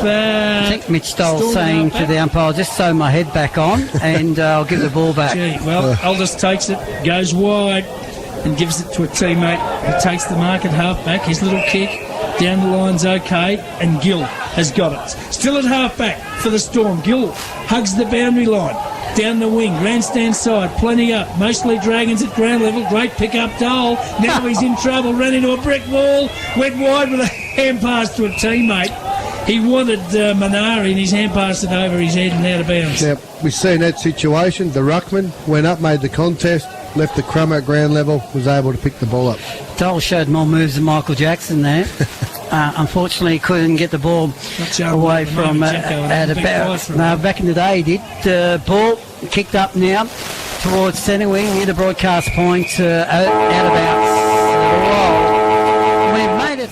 I think Mitch Stoll's saying to the umpire, just sew my head back on and I'll give the ball back. Gee, well, Aldous takes it, goes wide and gives it to a teammate who takes the mark at half-back. His little kick down the line's okay, and Gill has got it. Still at half-back for the Storm. Gill hugs the boundary line. Down the wing, grandstand side, plenty up. Mostly Dragons at ground level. Great pick-up, Dole. Now he's in trouble, ran into a brick wall, went wide with a hand pass to a teammate. He wanted Minari and his hand passed it over his head and out of bounds. Now, we've seen that situation. The ruckman went up, made the contest, left the crumb at ground level, was able to pick the ball up. Dole showed more moves than Michael Jackson there. Unfortunately, he couldn't get the ball away from out of bounds. No, back in the day he did. Ball kicked up now towards centre wing near the broadcast point, out of bounds. We've made it.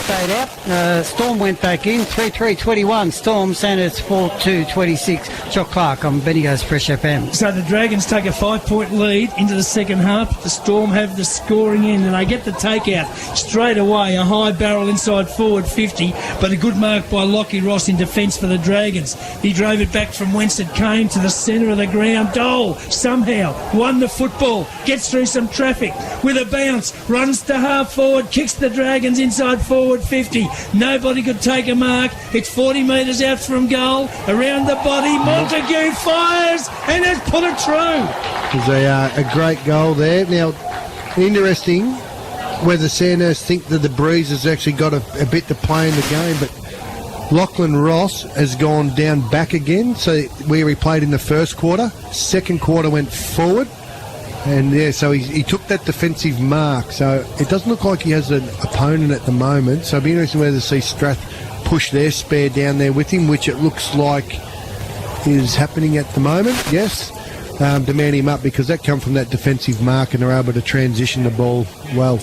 Stayed out. Storm went back in. 3-3-21. Storm, Sanders 4-2-26. Jock Clark on Bendigo's Fresh FM. So the Dragons take a 5-point lead into the second half. The Storm have the scoring end and they get the takeout straight away. A high barrel inside forward 50, but a good mark by Lockie Ross in defence for the Dragons. He drove it back from whence it came to the centre of the ground. Dole somehow won the football, gets through some traffic with a bounce, runs to half forward, kicks the Dragons inside forward 50. Nobody could take a mark. It's 40 metres out from goal. Around the body, Montague fires and has put it through. There's a great goal there. Now, interesting whether Sandhurst think that the breeze has actually got a bit to play in the game, but Lachlan Ross has gone down back again, so where he played in the first quarter. Second quarter went forward. And yeah, so he took that defensive mark. So it doesn't look like he has an opponent at the moment. So it'll be interesting whether to see Strath push their spare down there with him, which it looks like is happening at the moment. Yes, to man him up because that come from that defensive mark and they're able to transition the ball well.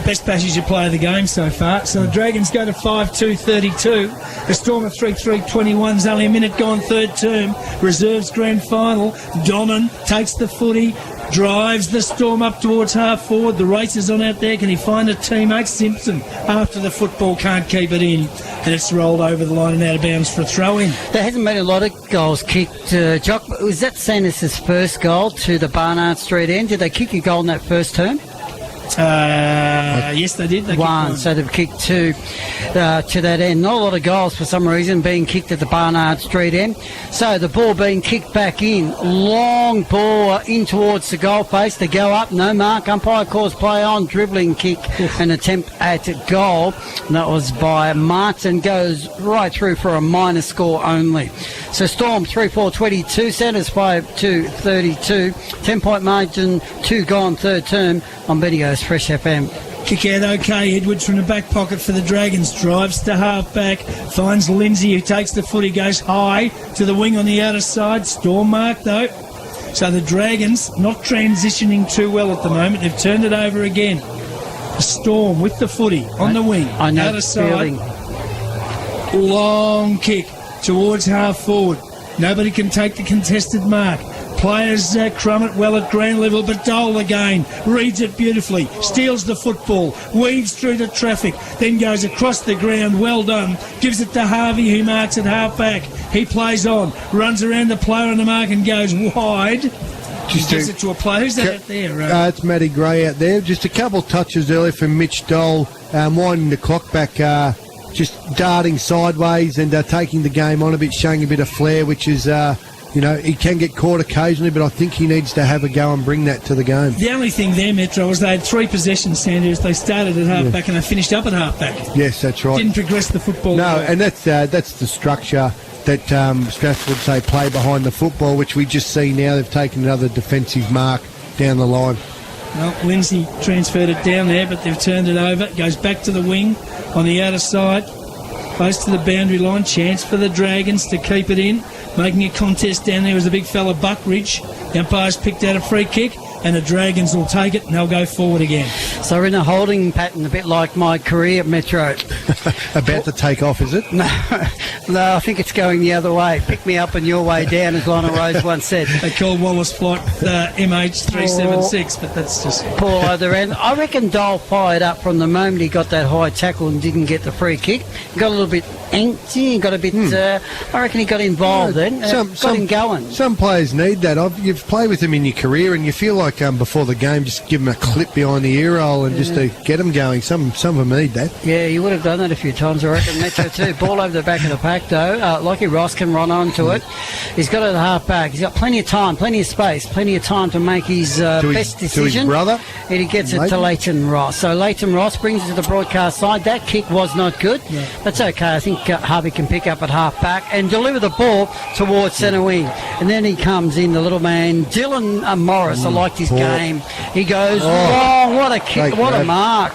Best passage of play of the game so far. So the Dragons go to 5-2-32. The Storm of 3-3-21's only a minute gone third term. Reserves grand final. Donnan takes the footy, drives the Storm up towards half forward. The race is on out there. Can he find a teammate? Simpson, after the football, can't keep it in. And it's rolled over the line and out of bounds for a throw-in. There hasn't been a lot of goals kicked, Jock. Was that Sanders' first goal to the Barnard Street end? Did they kick a goal in that first term? Yes, they did. They one, so they've kicked two to that end. Not a lot of goals for some reason being kicked at the Barnard Street end. So the ball being kicked back in. Long ball in towards the goal face. They go up, no mark. Umpire calls play on. Dribbling kick, an attempt at goal. And that was by Martin. Goes right through for a minor score only. So Storm 3-4-22. Sanders 5-2-32. 10-point margin, 2 gone third term on Bendigo's Fresh FM. Kick out okay. Edwards from the back pocket for the Dragons. Drives to half-back. Finds Lindsay, who takes the footy, goes high to the wing on the outer side. Storm mark, though. So the Dragons not transitioning too well at the moment. They've turned it over again. Storm with the footy on the wing. I know outer the side. feeling. Long kick towards half forward. Nobody can take the contested mark. Players crumb it well at ground level, but Dole again reads it beautifully, steals the football, weaves through the traffic, then goes across the ground. Well done. Gives it to Harvey, who marks at half-back. He plays on, runs around the player on the mark and goes wide. Gives it to a player. Who's that out there? It's Matty Gray out there. Just a couple touches earlier from Mitch Dole, winding the clock back, just darting sideways and taking the game on a bit, showing a bit of flair, which is... he can get caught occasionally, but I think he needs to have a go and bring that to the game. The only thing there, Metro, was they had 3 possessions, Sanders. They started at half-back and they finished up at half-back. Yes, that's right. Didn't progress the football. No, and that's the structure that Strathfield would say play behind the football, which we just see now. They've taken another defensive mark down the line. Well, Lindsay transferred it down there, but they've turned it over. It goes back to the wing on the outer side. Close to the boundary line. Chance for the Dragons to keep it in. Making a contest down there was the big fella Buckridge. The umpire's picked out a free kick, and the Dragons will take it and they'll go forward again. So we're in a holding pattern, a bit like my career at Metro. About to take off, is it? No, I think it's going the other way. Pick me up and your way down, as Lionel Rose once said. They call Wallace Flight MH376, but that's just... Paul other end. I reckon Dole fired up from the moment he got that high tackle and didn't get the free kick. He got a little bit antsy, got a bit... I reckon he got involved then. Got him going. Some players need that. You've played with them in your career and you feel like before the game, just give them a clip behind the ear roll and just to get them going. Some of them need that. Yeah, you would have done that a few times, I reckon. Metro too. Ball over the back of the pack, though. Lockie Ross can run onto it. He's got it at half back. He's got plenty of time, plenty of space, plenty of time to make his best decision. To his brother. And he gets it to Leighton Ross. So Leighton Ross brings it to the broadcast side. That kick was not good. Yeah. That's okay. I think Harvey can pick up at half back and deliver the ball towards centre wing. And then he comes in, the little man, Dylan Morris. I liked his game. He goes, what a kick, what a mark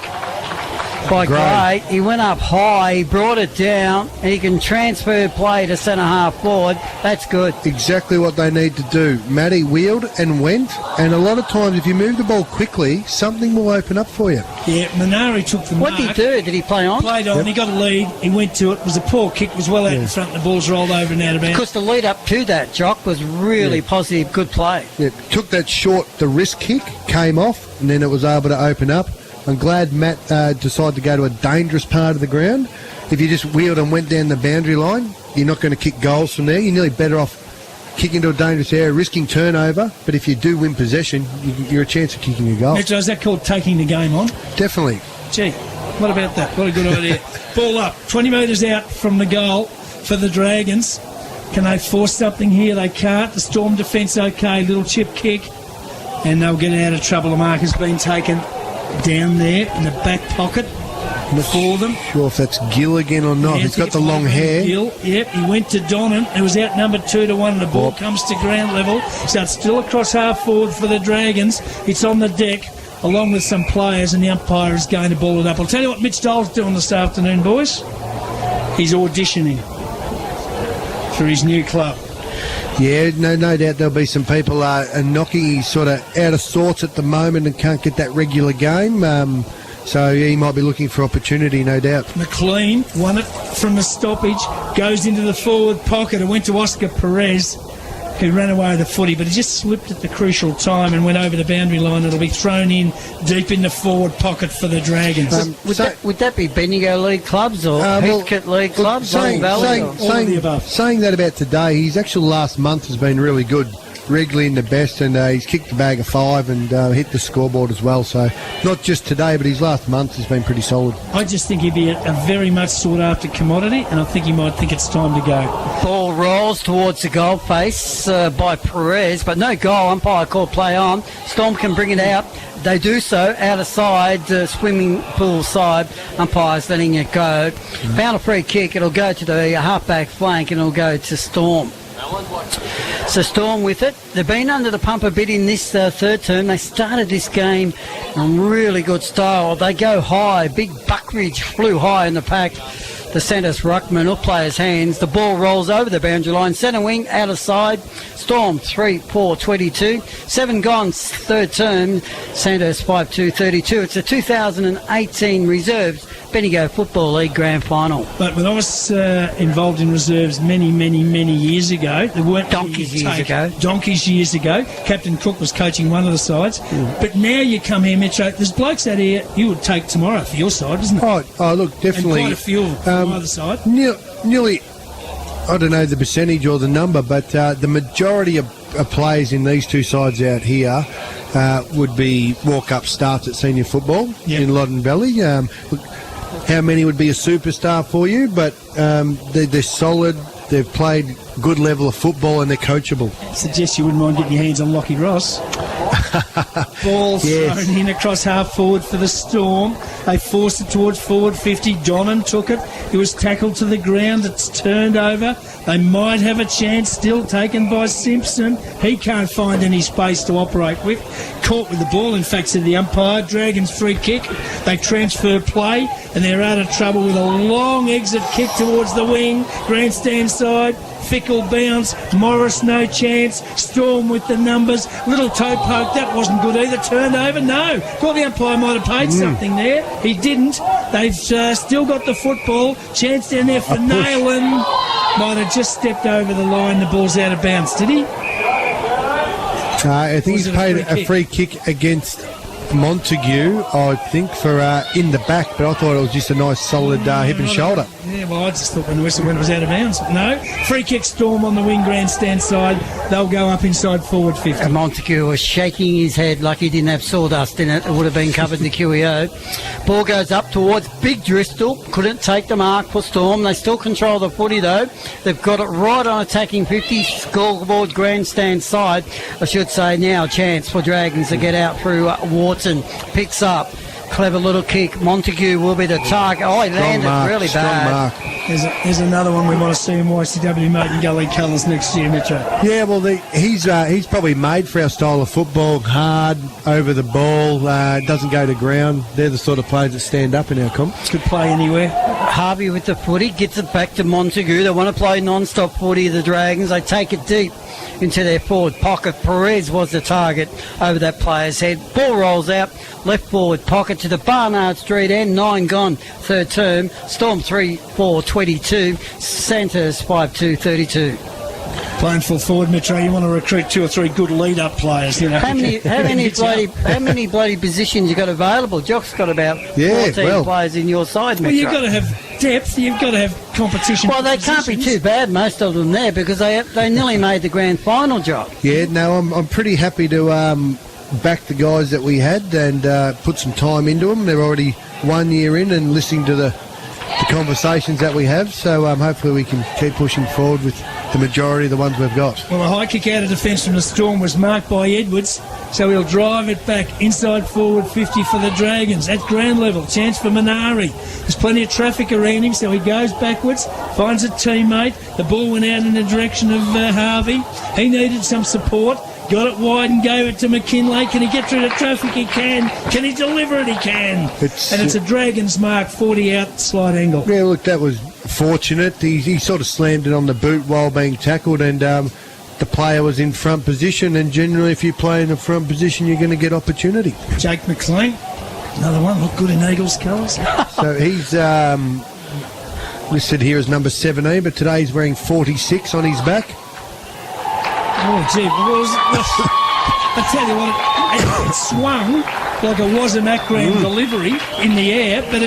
by Gray. He went up high, he brought it down, and he can transfer play to centre half forward. That's good. Exactly what they need to do. Matty wheeled and went, and a lot of times if you move the ball quickly, something will open up for you. Yeah, Minari took the mark. What did he do? Did he play on? Played on, He got a lead, he went to it. It was a poor kick, was well out in front, and the ball's rolled over and out of bounds. Because the lead up to that, Jock, was really positive, good play. Yeah, took that short, the wrist kick, came off, and then it was able to open up. I'm glad Matt decided to go to a dangerous part of the ground. If you just wheeled and went down the boundary line, you're not going to kick goals from there. You're nearly better off kicking to a dangerous area, risking turnover. But if you do win possession, you're a chance of kicking a goal. Metro, is that called taking the game on? Definitely. Gee, what about that? What a good idea. Ball up, 20 metres out from the goal for the Dragons. Can they force something here? They can't. The Storm defence okay. Little chip kick. And they'll get out of trouble. The mark has been taken down there in the back pocket for them. Sure if that's Gill again or not. He's got the long hair. Gill, yep, he went to Donnan, who was outnumbered 2-1, and the ball comes to ground level. So it's still across half forward for the Dragons. It's on the deck along with some players, and the umpire is going to ball it up. I'll tell you what Mitch Dole's doing this afternoon, boys. He's auditioning for his new club. Yeah, no doubt there'll be some people knocking. He's sort of out of sorts at the moment and can't get that regular game. So yeah, he might be looking for opportunity, no doubt. McLean won it from the stoppage, goes into the forward pocket and went to Oscar Perez, who ran away with the footy, but he just slipped at the crucial time and went over the boundary line. It'll be thrown in deep in the forward pocket for the Dragons. Would that be Bendigo League clubs or Heathcote League clubs? Saying that about today, his actual last month has been really good. Regularly in the best, and he's kicked a bag of 5 and hit the scoreboard as well. So not just today, but his last month has been pretty solid. I just think he'd be a very much sought after commodity, and I think he might think it's time to go. Ball rolls towards the goal face by Perez, but no goal. Umpire called play on. Storm can bring it out. They do so out of side, swimming pool side. Umpire's letting it go. Found a free kick. It'll go to the halfback flank and it'll go to Storm. So Storm with it. They've been under the pump a bit in this third term. They started this game in really good style. They go high. Big Buckridge flew high in the pack. The centre's ruckman will play his hands. The ball rolls over the boundary line. Centre wing, out of side. Storm 3-4-22. 7 gone, third term. Sandhurst 5-2-32. It's a 2018 reserves Bendigo Football League Grand Final. But when I was involved in reserves many years ago, there weren't Donkeys years ago. Captain Cook was coaching one of the sides. But now you come here, Metro, there's blokes out here you would take tomorrow for your side, isn't it? Oh look, definitely. And quite a few from either side. Nearly, I don't know the percentage or the number, but the majority of players in these two sides out here would be walk-up starts at senior football in Loddon Valley. Look, how many would be a superstar for you? But they're solid. They've played good level of football and they're coachable. I suggest you wouldn't mind getting your hands on Lockie Ross. Ball thrown in across half forward for the Storm. They forced it towards forward 50. Donnan took it. It was tackled to the ground. It's turned over. They might have a chance still, taken by Simpson. He can't find any space to operate with. Caught with the ball, in fact, said the umpire. Dragons free kick. They transfer play and they're out of trouble with a long exit kick towards the wing. Grandstand side. Fickle bounce. Morris no chance. Storm with the numbers. Little toe poke. That wasn't good either. Turned over. No. Thought the umpire might have paid something there. He didn't. They've still got the football. Chance down there for Nayland. Might have just stepped over the line. The ball's out of bounds. Did he? I think he's paid a free kick against Montague, I think, for in the back, but I thought it was just a nice solid hip and shoulder. Yeah, well, I just thought when the whistle went, it was out of bounds. No, free kick Storm on the wing grandstand side. They'll go up inside forward 50. And Montague was shaking his head like he didn't have sawdust in it. It would have been covered in the QEO. Ball goes up towards Big Driscoll. Couldn't take the mark for Storm. They still control the footy, though. They've got it right on attacking 50. Scoreboard grandstand side. I should say now a chance for Dragons to get out through Wharton. Picks up. Clever little kick. Montague will be the target. Oh, he landed really bad. There's another one we want to see in YCW Moat Gully colours next year, Metro. Yeah, well, he's probably made for our style of football. Hard, over the ball, doesn't go to ground. They're the sort of players that stand up in our comp. Could play anywhere. Harvey with the footy, gets it back to Montague. They want to play non-stop footy, the Dragons. They take it deep into their forward pocket. Perez was the target over that player's head. Ball rolls out, left forward pocket to the Barnard Street end. 9 gone, third term. Storm 3-4-22. Sandhurst 5-2-32. Playing full forward, Metro, you want to recruit 2 or 3 good lead-up players. You know. How many bloody positions you got available? Jock's got about 14 players in your side, Metro. Well, you've got to have depth. You've got to have competition. Well, they can't be too bad, most of them there, because they nearly made the grand final job. Yeah, no, I'm pretty happy to back the guys that we had and put some time into them. They're already 1 year in and listening to the conversations that we have, so hopefully we can keep pushing forward with the majority of the ones we've got. Well, a high kick out of defence from the Storm was marked by Edwards, so he'll drive it back inside forward 50 for the Dragons at ground level. Chance for Minari. There's plenty of traffic around him, so he goes backwards, finds a teammate. The ball went out in the direction of Harvey. He needed some support. Got it wide and gave it to McKinlay. Can he get through the traffic? He can. Can he deliver it? He can. It's a Dragons mark, 40 out, slight angle. Yeah, look, that was fortunate. He sort of slammed it on the boot while being tackled, and the player was in front position, and generally if you play in a front position, you're going to get opportunity. Jake McLean, another one, looked good in Eagles colours. So he's listed here as number 17, but today he's wearing 46 on his back. Oh, gee, I tell you what, it swung like a Wazimac grand delivery in the air, but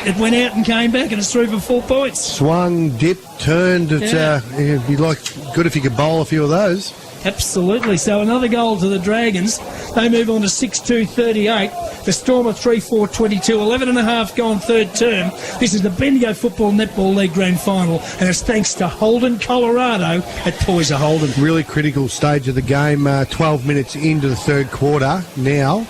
it went out and came back, and it's through for 4 points. Swung, dipped, turned. It'd be good if you could bowl a few of those. Absolutely. So another goal to the Dragons. They move on to 6-2-38. The Storm are 3-4-22. 11 and a half gone third term. This is the Bendigo Football Netball League Grand Final, and it's thanks to Holden, Colorado at Poyser Holden. Really critical stage of the game. 12 minutes into the third quarter now.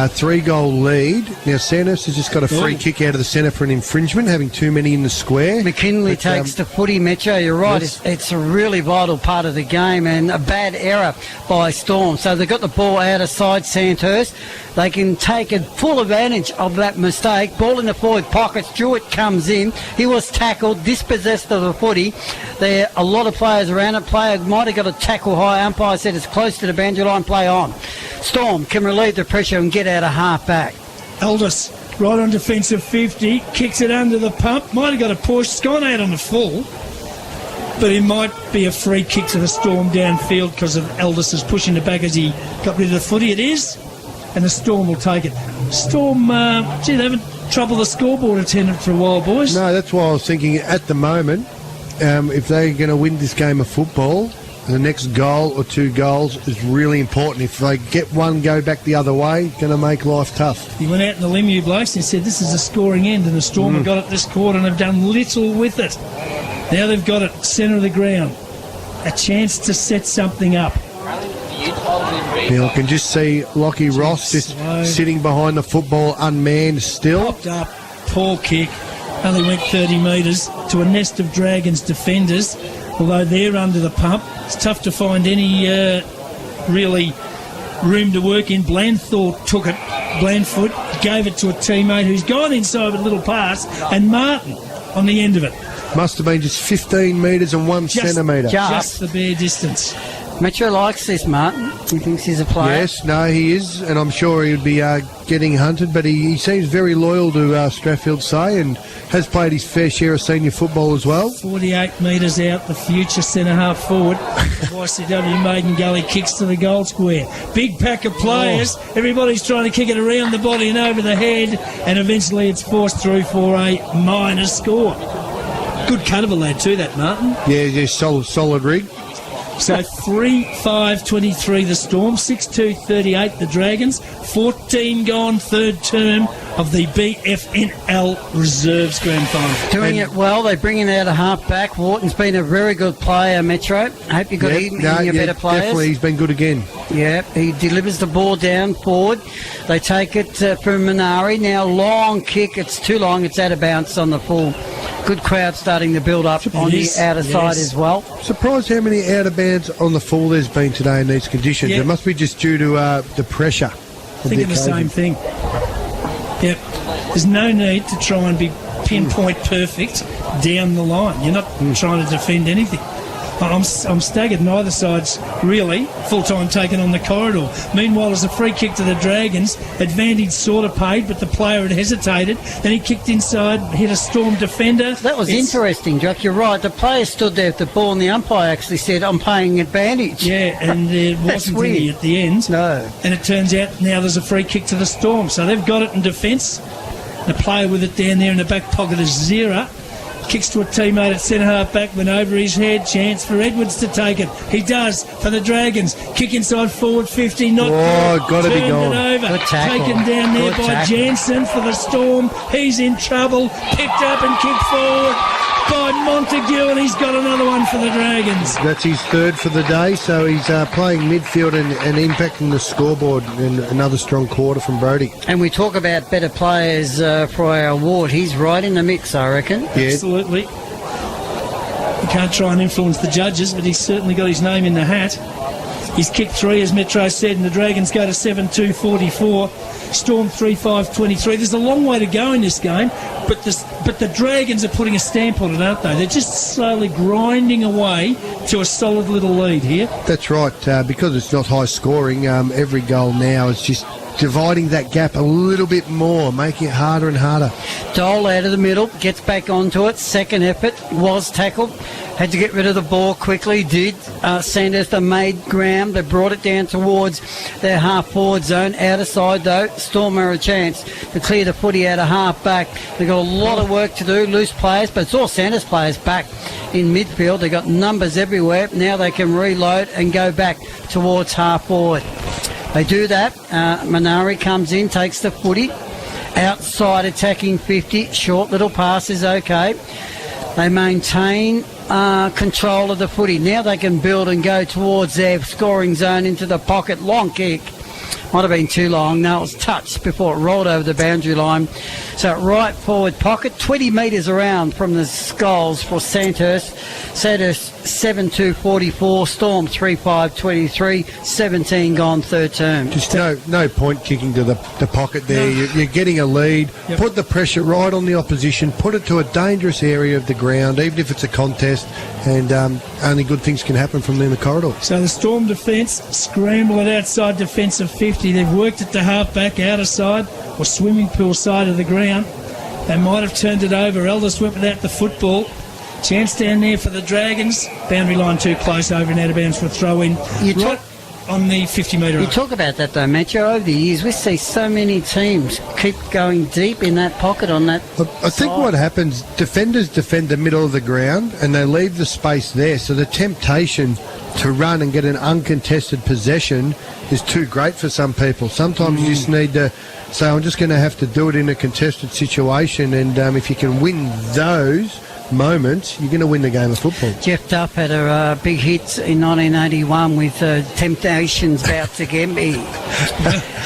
3-goal lead. Now, Sandhurst has just got a free kick out of the centre for an infringement, having too many in the square. McKinley takes the footy, Metro. You're right. Yes. It's a really vital part of the game, and a bad error by Storm. So they've got the ball out of side Sandhurst. They can take full advantage of that mistake. Ball in the forward pocket. Stewart comes in. He was tackled, dispossessed of the footy. There are a lot of players around it. Player might have got a tackle high. Umpire said it's close to the boundary line. Play on. Storm can relieve the pressure and get out of half back. Aldous, right on defensive 50, kicks it under the pump. Might have got a push. It's gone out on the full. But it might be a free kick to the Storm downfield because of Aldous pushing it back as he got rid of the footy. It is. And the Storm will take it. Storm, they haven't troubled the scoreboard attendant for a while, boys. No, that's why I was thinking at the moment, if they're going to win this game of football, the next goal or 2 goals is really important. If they get one, go back the other way, going to make life tough. He went out in the Lemieux Blokes and said this is a scoring end, and the Storm have got it this quarter and have done little with it. Now they've got it centre of the ground. A chance to set something up. Now I can just see Lockie Ross just sitting behind the football, unmanned still. Popped up, poor kick. Only went 30 metres to a nest of Dragons defenders. Although they're under the pump, it's tough to find any really room to work in. Blandthorpe took it. Blandfoot gave it to a teammate who's gone inside with a little pass, and Martin on the end of it. Must have been just 15 metres and 1 centimetre. Just the bare distance. Metro likes this, Martin. He thinks he's a player. Yes, no, he is, and I'm sure he would be getting hunted, but he seems very loyal to Strathfield Say and has played his fair share of senior football as well. 48 metres out, the future centre-half forward. YCW Maiden Gully kicks to the goal square. Big pack of players. Everybody's trying to kick it around the body and over the head, and eventually it's forced through for a minor score. Good cut of a lad too, that, Martin. Yeah, solid rig. So 3-5-23 the Storm, 6-2-38 the Dragons, 14 gone third term of the BFNL Reserves Grand Final. Doing it well. They bring in out a half back. Wharton's been a very good player, Metro. Hope you got him in your better players. Definitely, he's been good again. Yeah, he delivers the ball down forward. They take it from Minari. Now long kick. It's too long. It's out of bounds on the full. Good crowd starting to build up on the outer side as well. Surprised how many out of bounds on the full there's been today in these conditions. Yeah. It must be just due to the pressure. Thinking the same thing. Yep. There's no need to try and be pinpoint perfect down the line. You're not trying to defend anything. I'm staggered. Neither side's really full-time taken on the corridor. Meanwhile, there's a free kick to the Dragons. Advantage sort of paid, but the player had hesitated. Then he kicked inside, hit a Storm defender. That was interesting, Jack. You're right. The player stood there with the ball, and the umpire actually said, "I'm paying advantage." Yeah, and there wasn't any at the end. No. And it turns out now there's a free kick to the Storm. So they've got it in defence. The player with it down there in the back pocket is Zera. Kicks to a teammate at centre-half back, went over his head. Chance for Edwards to take it. He does for the Dragons. Kick inside forward 50. Not good. Got to be gone. It over. Good tackle. Taken down there Good by tackle. Jansen for the Storm. He's in trouble. Picked up and kicked forward by Montague, and he's got another one for the Dragons. That's his third for the day, so he's playing midfield and impacting the scoreboard. And another strong quarter from Brodie. And we talk about better players for our award. He's right in the mix, I reckon. Yeah. Absolutely. You can't try and influence the judges, but he's certainly got his name in the hat. He's kicked 3, as Metro said, and the Dragons go to 7-2-44. Storm 3-5-23. There's a long way to go in this game, but the Dragons are putting a stamp on it, aren't they? They're just slowly grinding away to a solid little lead here. That's right. Because it's not high scoring, every goal now is just dividing that gap a little bit more, making it harder and harder. Dole out of the middle, gets back onto it. Second effort, was tackled. Had to get rid of the ball quickly, did. Sandhurst made ground. They brought it down towards their half-forward zone. Outer side, though, Storm are a chance to clear the footy out of half-back. They've got a lot of work to do, loose players, but it's all Sandhurst players back in midfield. They've got numbers everywhere. Now they can reload and go back towards half-forward. They do that. Minari comes in, takes the footy. Outside attacking 50. Short little pass is okay. They maintain control of the footy. Now they can build and go towards their scoring zone into the pocket. Long kick. Might have been too long. No, it was touched before it rolled over the boundary line. So right forward pocket, 20 metres around from the Skulls for Sandhurst. Sandhurst 7-2-44, Storm 3-5-23, 17 gone third term. Just no point kicking to the pocket there. No. You're getting a lead. Yep. Put the pressure right on the opposition. Put it to a dangerous area of the ground, even if it's a contest. And only good things can happen from there in the corridor. So the Storm defence scramble it outside defensive 50. They've worked it to half-back, outer side or swimming pool side of the ground. They might have turned it over. Elders went without the football. Chance down there for the Dragons. Boundary line too close, over and out of bounds for a throw-in. Right on the 50-metre You line. talk about that though, Metro. Over the years, we see so many teams keep going deep in that pocket on that. I think side. what happens, defenders defend the middle of the ground and they leave the space there. So the temptation to run and get an uncontested possession is too great for some people. Sometimes you just need to say, I'm just going to have to do it in a contested situation. And if you can win those moments, you're going to win the game of football. Jeff Duff had a big hit in 1981 with Temptations about to get me.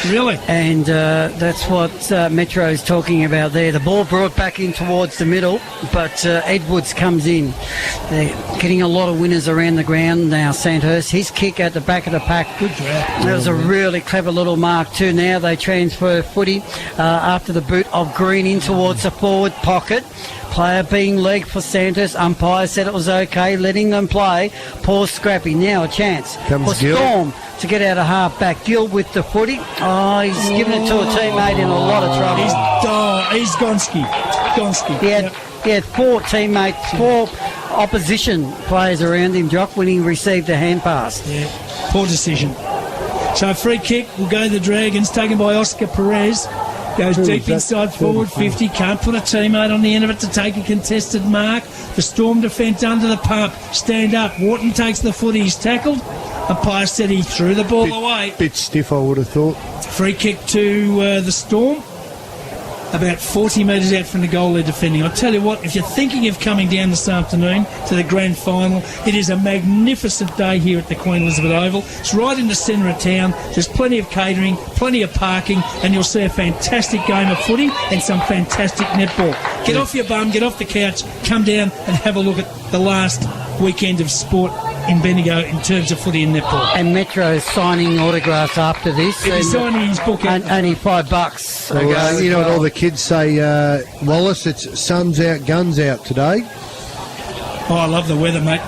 Really? And that's what Metro's talking about there. The ball brought back in towards the middle, but Edwards comes in. They're getting a lot of winners around the ground now, Sandhurst. His kick at the back of the pack. Good grab. That was a really clever little mark too. Now they transfer footy after the boot of Green in towards the forward pocket. Player being legged for Sandhurst. Umpire said it was okay, letting them play. Poor Scrappy. Now a chance Comes for Gill. Storm to get out of half back. Gill with the footy. Oh, he's given it to a teammate in a lot of trouble. He's Gonski. Gonski. He had four teammates, four opposition players around him, Jock, when he received the hand pass. Yeah, poor decision. So free kick will go to the Dragons, taken by Oscar Perez. Goes deep inside forward 50. Can't put a teammate on the end of it to take a contested mark. The Storm defence under the pump. Stand up. Wharton takes the footy. He's tackled. Umpire said he threw the ball away. Bit stiff, I would have thought. Free kick to the Storm. About 40 metres out from the goal they're defending. I'll tell you what, if you're thinking of coming down this afternoon to the grand final, it is a magnificent day here at the Queen Elizabeth Oval. It's right in the centre of town. There's plenty of catering, plenty of parking, and you'll see a fantastic game of footy and some fantastic netball. Get off your bum, get off the couch, come down and have a look at the last weekend of sport in Bendigo in terms of footy and netball. And Metro's signing autographs after this. He's signing his book out. Only $5. Well, you know what all the kids say, Wallace, it's sun's out, guns out today. Oh, I love the weather, mate.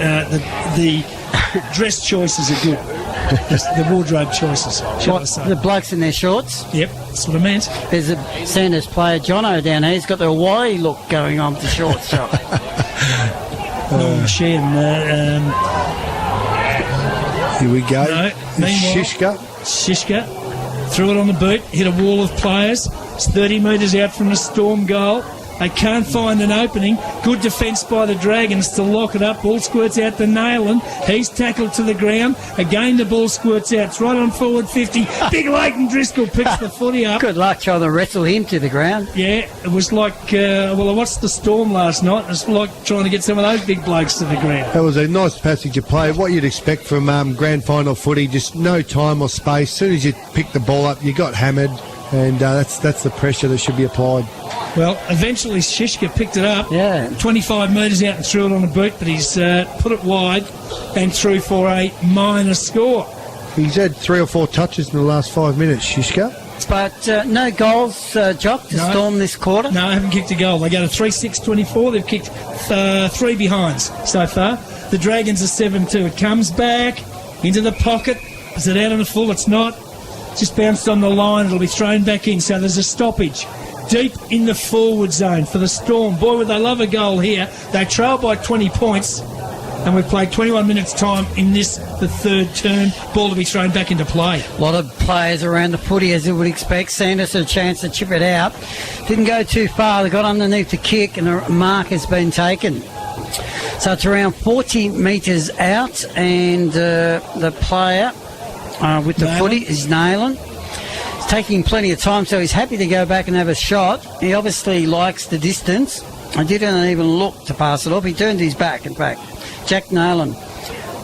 The dress choices are good. The wardrobe choices, shall I say. The blokes in their shorts. Yep, that's what I meant. There's a Sanders player, Jono, down here. He's got the Hawaii look going on with the shorts. Norman Shen. Here we go. No, meanwhile, Shishka threw it on the boot, hit a wall of players. It's 30 metres out from the Storm goal. They can't find an opening. Good defence by the Dragons to lock it up. Ball squirts out to Nayland. He's tackled to the ground. Again, the ball squirts out. It's right on forward 50. Big Leighton Driscoll picks the footy up. Good luck trying to wrestle him to the ground. Yeah, it was like, I watched the Storm last night. It's like trying to get some of those big blokes to the ground. That was a nice passage of play. What you'd expect from grand final footy, just no time or space. As soon as you pick the ball up, you got hammered. And that's the pressure that should be applied. Well, eventually Shishka picked it up. Yeah. 25 metres out and threw it on the boot, but he's put it wide and threw for a minor score. He's had 3 or 4 touches in the last 5 minutes, Shishka. But no goals, Jock, to Storm this quarter? No, I haven't kicked a goal. They go to 3-6-24. They've kicked 3 behinds so far. The Dragons are 7-2. It comes back into the pocket. Is it out on the full? It's not. Just bounced on the line. It'll be thrown back in. So there's a stoppage deep in the forward zone for the Storm. Boy, would they love a goal here. They trail by 20 points. And we've played 21 minutes time in this, the third term. Ball to be thrown back into play. A lot of players around the footy, as you would expect. Sanders had a chance to chip it out. Didn't go too far. They got underneath the kick and a mark has been taken. So it's around 40 metres out, and the player with the footy is Nayland. He's taking plenty of time, so he's happy to go back and have a shot. He obviously likes the distance. I didn't even look to pass it off. He turned his back, in fact. Jack Nayland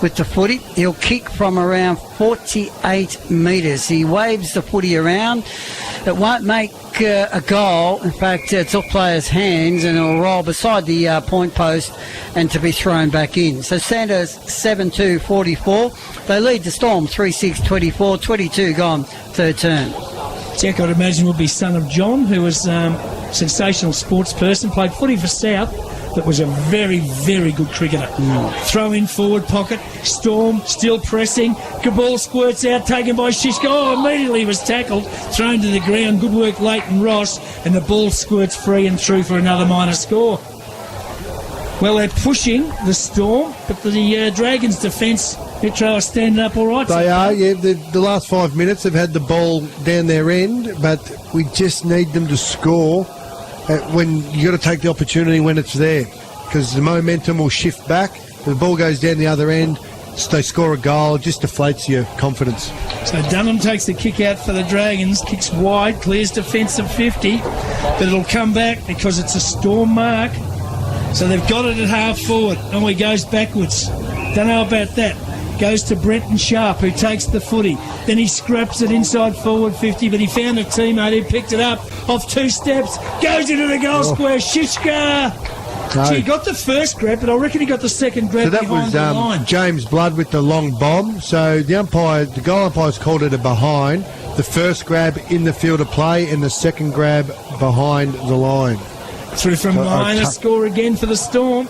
with the footy. He'll kick from around 48 metres. He waves the footy around. It won't make a goal. In fact, it's off players' hands and it'll roll beside the point post and to be thrown back in. So Sanders 7-2-44. They lead the Storm 3-6-24, 22 gone, third term. Jack, I'd imagine, will be son of John, who was sensational sports person, played footy for South, but was a very, very good cricketer. Throw in forward pocket, Storm still pressing, good ball squirts out, taken by Shishka. Oh, immediately was tackled, thrown to the ground. Good work, Leighton Ross, and the ball squirts free and through for another minor score. Well, they're pushing the Storm, but the Dragons' defence, Metro, are standing up all right. They are, yeah. The last 5 minutes they've had the ball down their end, but we just need them to score when you got to take the opportunity when it's there, because the momentum will shift back. The ball goes down the other end, they score a goal, it just deflates your confidence. So Dunham takes the kick out for the Dragons, kicks wide, clears defensive 50, but it'll come back because it's a Storm mark. So they've got it at half forward. Oh, he goes backwards. Don't know about that. Goes to Brenton Sharp, who takes the footy. Then he scraps it inside forward 50, but he found a teammate who picked it up off 2 steps. Goes into the goal square. Shishka. No. He got the first grab, but I reckon he got the second grab behind the line. So that was James Blood with the long bomb. So the goal umpire's called it a behind. The first grab in the field of play and the second grab behind the line. Through from minor score again for the Storm.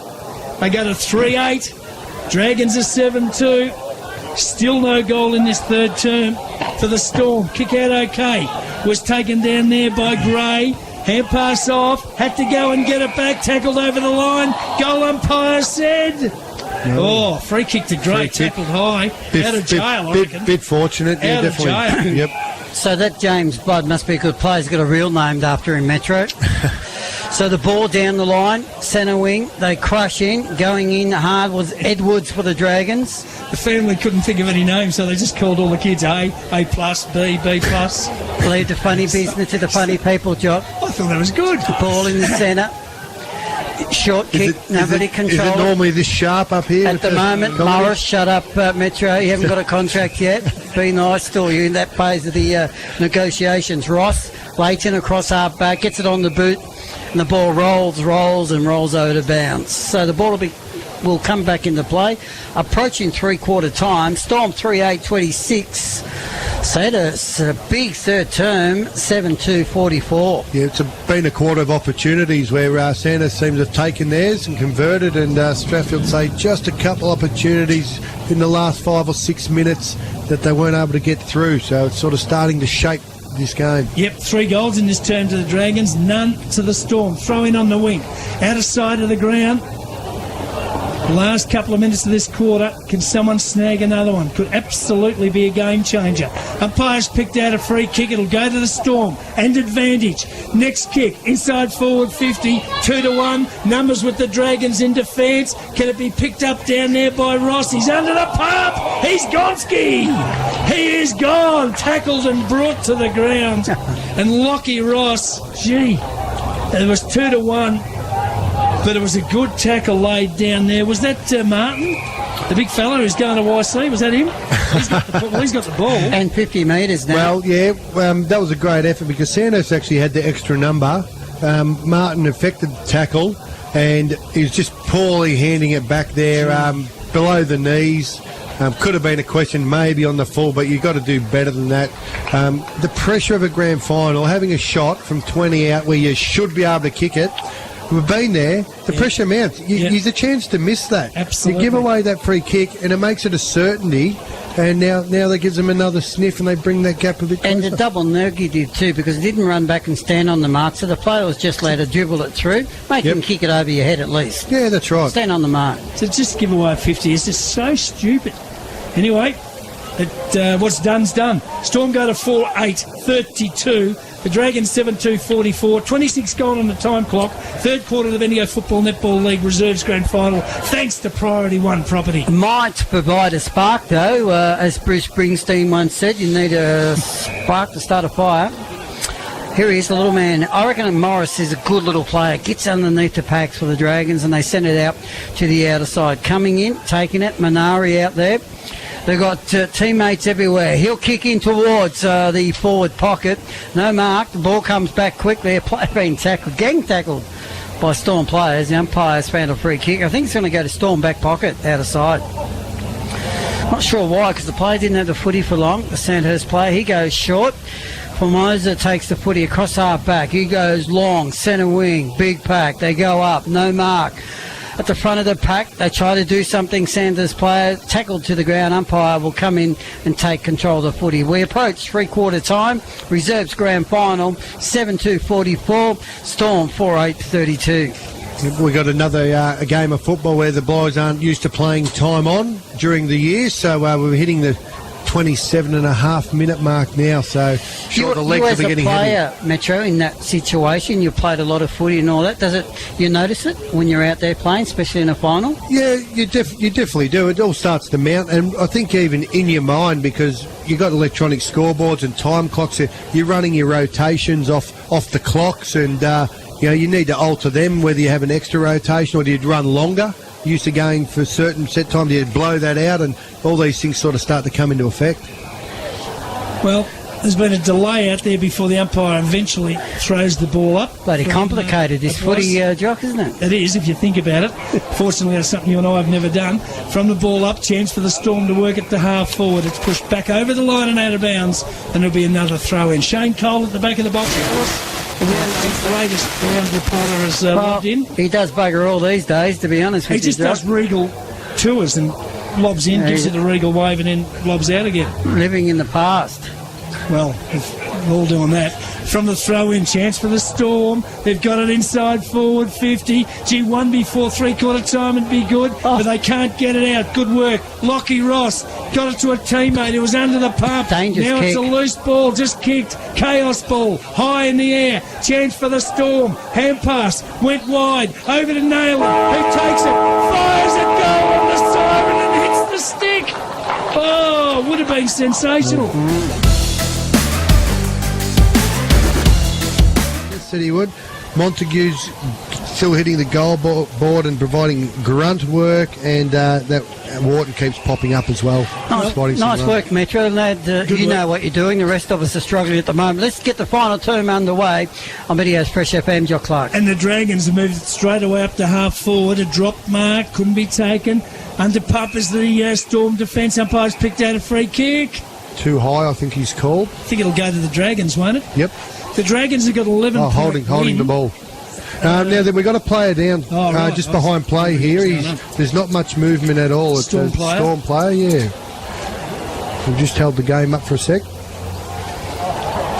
They go to 3-8. Dragons are 7-2. Still no goal in this third term for the Storm. Kick out okay. Was taken down there by Gray. Hand pass off. Had to go and get it back. Tackled over the line. Goal umpire said. No. Oh, free kick to Gray. Tackled high. Out of jail, I reckon. Bit fortunate. Out of jail. Yep. So that James Blood must be a good player. He's got a real named after him, Metro. So the ball down the line, centre wing, they crush in. Going in hard was Edwards for the Dragons. The family couldn't think of any names, so they just called all the kids A+, B+, B+. Leave the funny business to the funny people, Jock. I thought that was good. Ball in the centre. Short kick, nobody controls. Is it normally this sharp up here? At the moment, Morris, shut up, Metro. You haven't got a contract yet. Be nice to you in that phase of the negotiations. Ross, Leighton across half back, gets it on the boot, and the ball rolls over to bounce. So the ball will come back into play. Approaching three-quarter time. Storm 3-8-26. It's a big third term, 7-2-44. Yeah, it's been a quarter of opportunities where Sanders seems to have taken theirs and converted, and Strathfield say just a couple opportunities in the last 5 or 6 minutes that they weren't able to get through. So it's sort of starting to shape this game. Yep, 3 goals in this term to the Dragons, none to the Storm. Throw in on the wing, out of sight of the ground. Last couple of minutes of this quarter, can someone snag another one? Could absolutely be a game changer. Umpire's picked out a free kick. It'll go to the Storm and advantage. Next kick, inside forward 50, 2-1. Numbers with the Dragons in defence. Can it be picked up down there by Ross? He's under the pump. He's Gonski. He is gone. Tackled and brought to the ground. And Lockie Ross, it was 2-1. But it was a good tackle laid down there. Was that Martin, the big fella who's going to YC? Was that him? He's got the ball. And 50 metres now. Well, yeah, that was a great effort because Santos actually had the extra number. Martin effected the tackle and he was just poorly handing it back there below the knees. Could have been a question maybe on the full, but you've got to do better than that. The pressure of a grand final, having a shot from 20 out where you should be able to kick it, we've been there. The pressure mounts. There's a chance to miss that. Absolutely. You give away that free kick, and it makes it a certainty. And now that gives them another sniff, and they bring that gap a bit closer. And the double Nergy did too, because he didn't run back and stand on the mark. So the player was just allowed to dribble it through, make him kick it over your head at least. Yeah, that's right. Stand on the mark. To just give away 50 is just so stupid. Anyway, what's done's done. Storm go to 4-8-32. The Dragons 7-2-44, 26 gone on the time clock. Third quarter of the Bendigo Football Netball League Reserves Grand Final, thanks to Priority One Property. Might provide a spark though, as Bruce Springsteen once said, you need a spark to start a fire. Here he is, the little man. I reckon Morris is a good little player. Gets underneath the packs for the Dragons, and they send it out to the outer side. Coming in, taking it, Minari out there. They've got teammates everywhere. He'll kick in towards the forward pocket. No mark. The ball comes back quickly. A player being tackled, gang tackled by Storm players. The umpire's found a free kick. I think it's going to go to Storm back pocket, outer side. Not sure why, because the player didn't have the footy for long. The Sandhurst player, he goes short. Formosa takes the footy across half back. He goes long, centre wing, big pack. They go up, no mark. At the front of the pack, they try to do something. Sanders player tackled to the ground. Umpire will come in and take control of the footy. We approach three-quarter time. Reserves grand final, 7-2-44. Storm 4-8-32. We got another a game of football where the boys aren't used to playing time on during the year, so we're hitting the 27.5-minute mark now, so sure the legs will be getting heavy. As a player, Metro, in that situation, you played a lot of footy and all that. You notice it when you're out there playing, especially in a final? Yeah, you definitely do. It all starts to mount, and I think even in your mind, because you've got electronic scoreboards and time clocks, you're running your rotations off the clocks, and you need to alter them, whether you have an extra rotation or do you run longer. Used to going for certain set times, you blow that out, and all these things sort of start to come into effect. Well, there's been a delay out there before the umpire eventually throws the ball up. Bloody complicated, this footy, Jock, isn't it? It is, if you think about it. Fortunately, that's something you and I have never done. From the ball up, chance for the Storm to work it to half forward. It's pushed back over the line and out of bounds, and there'll be another throw in. Shane Cole at the back of the box for us. The latest ground reporter has logged in. He does bugger all these days, to be honest with you. He just does Regal tours and lobs in, gives it a Regal wave, and then lobs out again. Living in the past. Well, we're all doing that. From the throw-in, chance for the Storm. They've got it inside forward 50. G1 before three-quarter time and be good, but they can't get it out. Good work. Lockie Ross got it to a teammate who was under the pump. Dangerous now kick. It's a loose ball, just kicked. Chaos ball, high in the air. Chance for the Storm. Hand pass, went wide. Over to Naylor, who takes it. Fires a goal on the siren and hits the stick. Oh, would have been sensational. City would. Montague's still hitting the goal board and providing grunt work, and that Wharton keeps popping up as well. Nice work, Metro. Lad, you know what you're doing. The rest of us are struggling at the moment. Let's get the final term underway on Video's Fresh FM. Jock Clark. And the Dragons have moved straight away up to half forward. A drop mark couldn't be taken. Under pump as the Storm defence umpires picked out a free kick. Too high, I think he's called. I think it'll go to the Dragons, won't it? Yep. The Dragons have got 11 holding the ball. Now then, we've got a player down just behind play here. There's not much movement at all. It's a Storm player, yeah. We've just held the game up for a sec.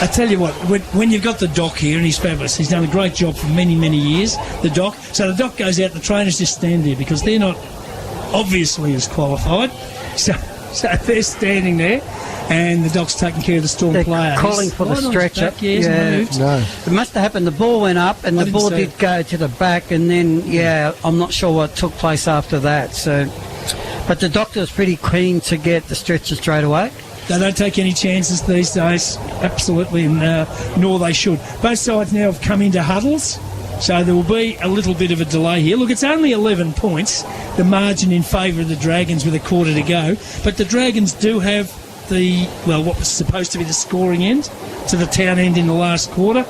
I tell you what, when you've got the Doc here, and he's fabulous, he's done a great job for many, many years, the Doc. So the Doc goes out, the trainers just stand there because they're not obviously as qualified. So they're standing there. And the Doc's taking care of the Storm players. Calling for the stretcher. No. It must have happened. The ball went up, and the ball did go to the back, and then, I'm not sure what took place after that. So, but the doctor's pretty keen to get the stretcher straight away. They don't take any chances these days, absolutely, and nor they should. Both sides now have come into huddles, so there will be a little bit of a delay here. Look, it's only 11 points, the margin in favour of the Dragons with a quarter to go, but the Dragons do have what was supposed to be the scoring end to the town end in the last quarter.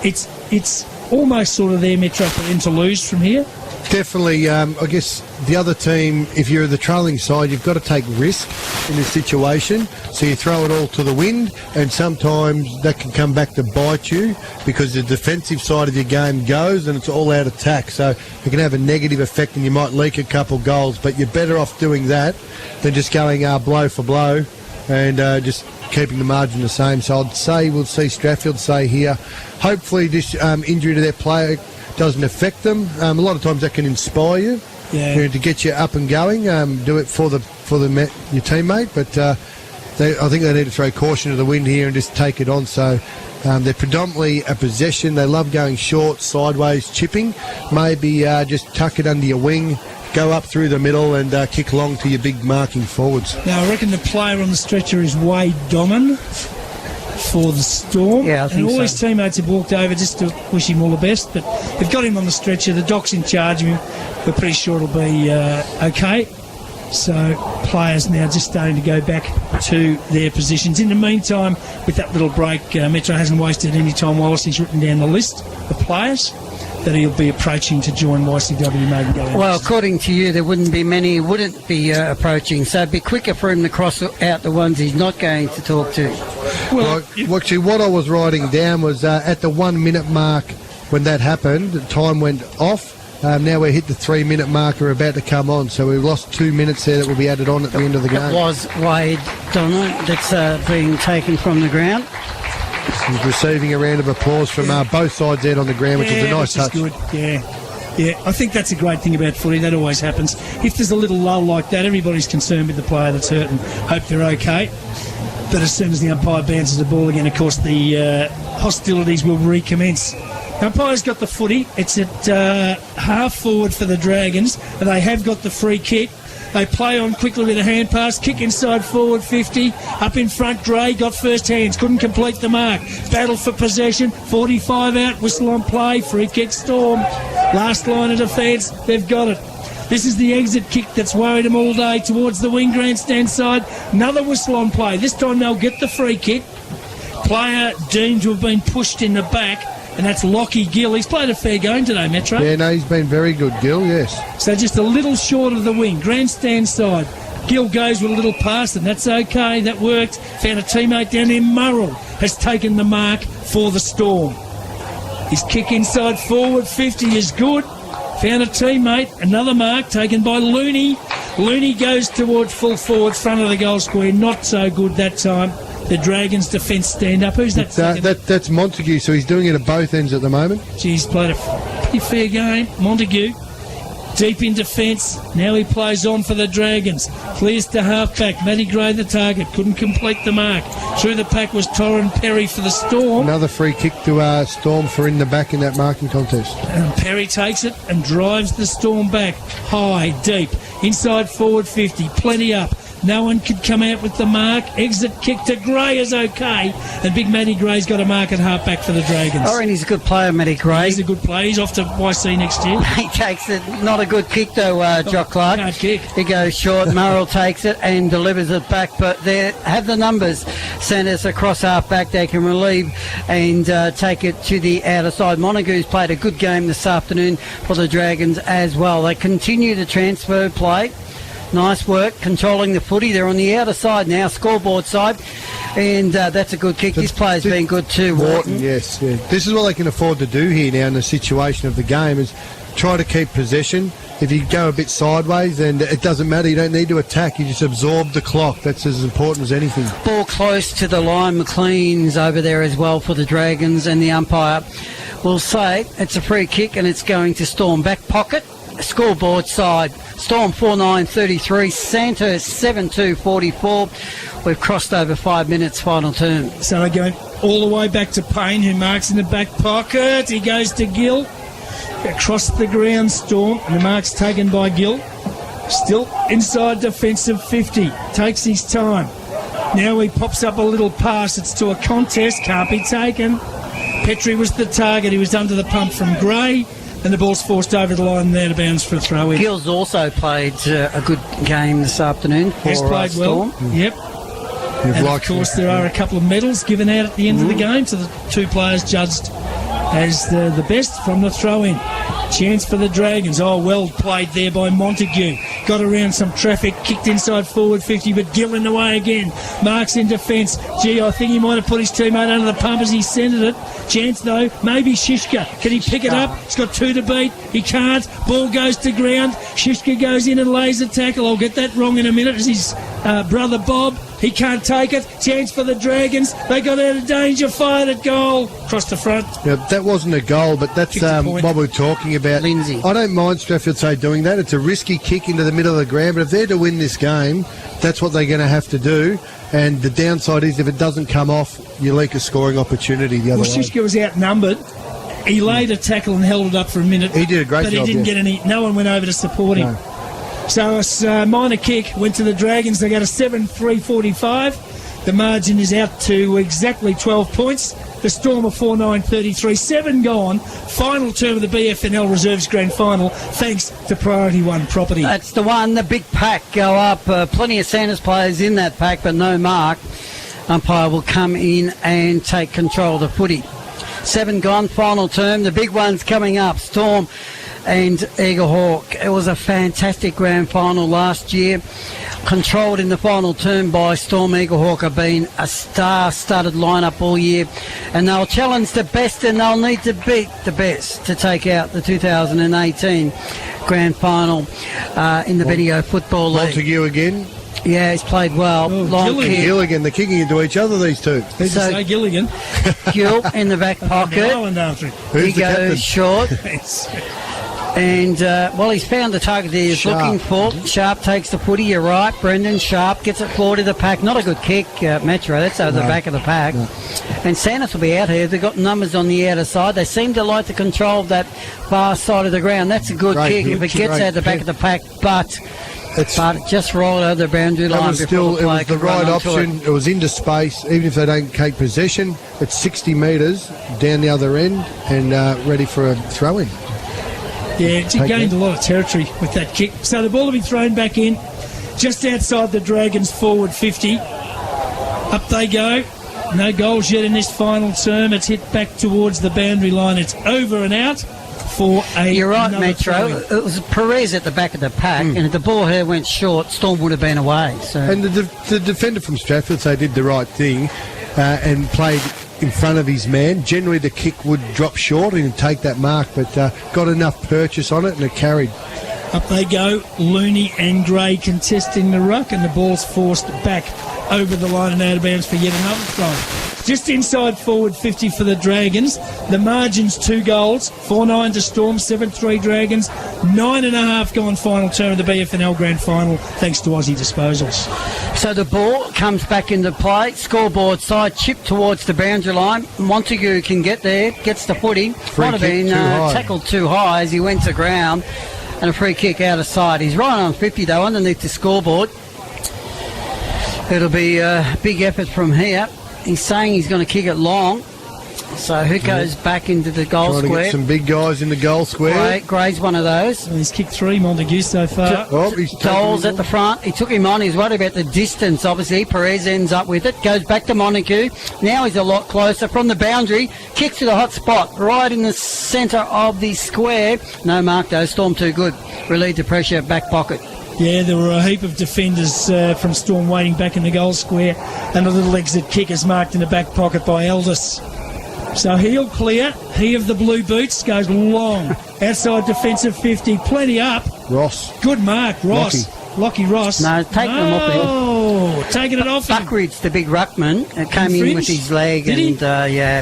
It's almost sort of their Metro for them to lose from here. Definitely, I guess the other team, if you're the trailing side, you've got to take risk in this situation. So you throw it all to the wind, and sometimes that can come back to bite you because the defensive side of your game goes and it's all out attack. So it can have a negative effect and you might leak a couple goals, but you're better off doing that than just going blow for blow and just keeping the margin the same. So I'd say we'll see Stratfield say here, hopefully this injury to their player doesn't affect them. A lot of times that can inspire you, to get you up and going. Do it for your teammate, but I think they need to throw caution to the wind here and just take it on. So they're predominantly a possession. They love going short, sideways, chipping. Maybe just tuck it under your wing, go up through the middle and kick long to your big marking forwards. Now I reckon the player on the stretcher is Wade Doman. for the Storm. Yeah, I and think all so. his teammates have walked over just to wish him all the best, but they've got him on the stretcher. The doc's in charge of him. We're pretty sure it'll be okay. So players now just starting to go back to their positions. In the meantime, with that little break, Metro hasn't wasted any time. Wallace has written down the list of players that he'll be approaching to join YCW Maiden Gully. Well, according to you, there wouldn't be many who wouldn't be approaching, so it'd be quicker for him to cross out the ones he's not going to talk to. Well, actually, what I was writing down was at the 1 minute mark when that happened, the time went off. Now we hit the 3 minute marker about to come on, so we've lost 2 minutes there that will be added on at the end of the game. It was Wade Donner that's being taken from the ground. He's receiving a round of applause from both sides out on the ground, which is a nice touch. Good. Yeah, I think that's a great thing about footy. That always happens. If there's a little lull like that, everybody's concerned with the player that's hurt and hope they're okay. But as soon as the umpire bounces the ball again, of course, the hostilities will recommence. The umpire's got the footy. It's at half forward for the Dragons, and they have got the free kick. They play on quickly with a hand pass, kick inside forward 50. Up in front, Gray got first hands, couldn't complete the mark. Battle for possession, 45 out, whistle on play, free kick Storm. Last line of defence, they've got it. This is the exit kick that's worried them all day towards the wing grandstand side. Another whistle on play. This time they'll get the free kick. Player deemed to have been pushed in the back, and that's Lockie Gill. He's played a fair game today, Metro. Yeah, no, he's been very good, Gill, yes. So just a little short of the wing. Grandstand side. Gill goes with a little pass, and that's okay. That worked. Found a teammate down there. Murrell has taken the mark for the Storm. His kick inside forward 50 is good. Found a teammate. Another mark taken by Looney. Looney goes towards full forward, front of the goal square. Not so good that time. The Dragons' defence stand up. Who's that? That's Montague, so he's doing it at both ends at the moment. He's played a pretty fair game. Montague, deep in defence. Now he plays on for the Dragons. Clears to half-back. Matty Gray the target. Couldn't complete the mark. Through the pack was Torrin Perry for the Storm. Another free kick to Storm for in the back in that marking contest. And Perry takes it and drives the Storm back. High, deep. Inside forward 50. Plenty up. No one could come out with the mark. Exit kick to Gray is okay. And big Matty Gray's got a mark at half-back for the Dragons. I reckon he's a good player, Matty Gray. He's a good player. He's off to YC next year. He takes it. Not a good kick, though, Jock Clark. Hard kick. He goes short. Murrell takes it and delivers it back. But they have the numbers. Send us across half-back. They can relieve and take it to the outer side. Montague's played a good game this afternoon for the Dragons as well. They continue to transfer play. Nice work, controlling the footy. They're on the outer side now, scoreboard side. And that's a good kick. This player's been good too, Wharton. Yes, yeah. This is what they can afford to do here now in the situation of the game, is try to keep possession. If you go a bit sideways, then it doesn't matter. You don't need to attack. You just absorb the clock. That's as important as anything. Ball close to the line. McLean's over there as well for the Dragons, and the umpire will say it's a free kick and it's going to Storm. Back pocket, scoreboard side. Storm 4-9-33, Sandhurst 7-2-44. We've crossed over 5 minutes, final term. So they're going all the way back to Payne, who marks in the back pocket. He goes to Gill. Across the ground, Storm, and the mark's taken by Gill. Still inside defensive 50. Takes his time. Now he pops up a little pass. It's to a contest. Can't be taken. Petrie was the target. He was under the pump from Gray. And the ball's forced over the line there to bounce for a throw in. Gill's also played a good game this afternoon for He's played Storm. well. Yep. And of course there are a couple of medals given out at the end of the game to the two players judged as the best from the throw-in. Chance for the Dragons. Oh, well played there by Montague. Got around some traffic, kicked inside forward 50, but Gill in the way again. Marks in defence. Gee, I think he might have put his teammate under the pump as he centred it. Chance, though, maybe Shishka. Can he pick it up? He's got two to beat. He can't. Ball goes to ground. Shishka goes in and lays a tackle. I'll get that wrong in a minute. It's his brother Bob. He can't take it. Chance for the Dragons. They got out of danger. Fired at goal. Across the front. Yeah, that wasn't a goal, but that's what we're talking about. Lindsay. I don't mind Strathfield say doing that. It's a risky kick into the middle of the ground, but if they're to win this game, that's what they're going to have to do. And the downside is if it doesn't come off, you leak a scoring opportunity the other way. Shishka was outnumbered. He laid a tackle and held it up for a minute. He did a great job, but he didn't get any. No one went over to support him. No. So it's minor kick went to the Dragons. They got a 7-3-45. The margin is out to exactly 12 points. The Storm are 4-9-33. 7 gone. Final term of the BFNL Reserves Grand Final, thanks to Priority One Property. That's the one. The big pack go up. Plenty of Santa's players in that pack, but no mark. Umpire will come in and take control of the footy. 7 gone, final term. The big one's coming up. Storm and Eagle Hawk. It was a fantastic grand final last year. Controlled in the final term by Storm. Eagle Hawk have been a star-studded lineup all year, and they'll challenge the best, and they'll need to beat the best to take out the 2018 grand final in the Bendigo Football League. Montague again. Yeah, he's played well. Oh, Long kick. Gilligan, they're kicking into each other, these two. Who's to say Gilligan? Gill in the back pocket. Island after him. Who's He the captain? goes short. And, he's found the target he is Sharp. looking for. Sharp takes the footy, you're right. Brendan Sharp gets it forward to the pack. Not a good kick, Metro. That's over the back of the pack. No. And Santos will be out here. They've got numbers on the outer side. They seem to like to control that far side of the ground. That's a good kick if it gets out the back of the pack, but it just rolled over the boundary line. It was the right option. It was into space. Even if they don't take possession, it's 60 metres down the other end and ready for a throw-in. Yeah, he gained a lot of territory with that kick. So the ball will be thrown back in, just outside the Dragons' forward 50. Up they go. No goals yet in this final term. It's hit back towards the boundary line. It's over and out for a. You're right, Metro. It was Perez at the back of the pack, and if the ball here went short, Storm would have been away. So. And the defender from Stratford, they did the right thing and played in front of his man. Generally, the kick would drop short and take that mark, but got enough purchase on it and it carried. Up they go. Looney and Gray contesting the ruck, and the ball's forced back over the line and out of bounds for yet another throw. Just inside forward 50 for the Dragons. The margin's 2 goals. 4-9 to Storm, 7-3 Dragons. 9.5 gone final term of the BFNL Grand Final, thanks to Aussie Disposals. So the ball comes back into play. Scoreboard side, chip towards the boundary line. Montague can get there, gets the footy. Might have been tackled too high as he went to ground. And a free kick out of sight. He's right on 50 though, underneath the scoreboard. It'll be a big effort from here. He's saying he's going to kick it long. So who goes back into the goal square? Trying to get some big guys in the goal square. Gray's one of those. Well, he's kicked 3, Montague, so far. Dole's at the front. He took him on. He's worried about the distance, obviously. Perez ends up with it. Goes back to Montague. Now he's a lot closer from the boundary. Kicks to the hot spot, right in the centre of the square. No mark, though. Storm too good. Relieved the pressure, back pocket. Yeah, there were a heap of defenders from Storm waiting back in the goal square, and a little exit kick is marked in the back pocket by Eldis. So he'll clear. He of the blue boots goes long. Outside defensive 50. Plenty up. Ross. Good mark, Ross. Lockie Ross. No, taking him off him. Oh, taking it off him. Buckridge, the big ruckman, came in with his leg and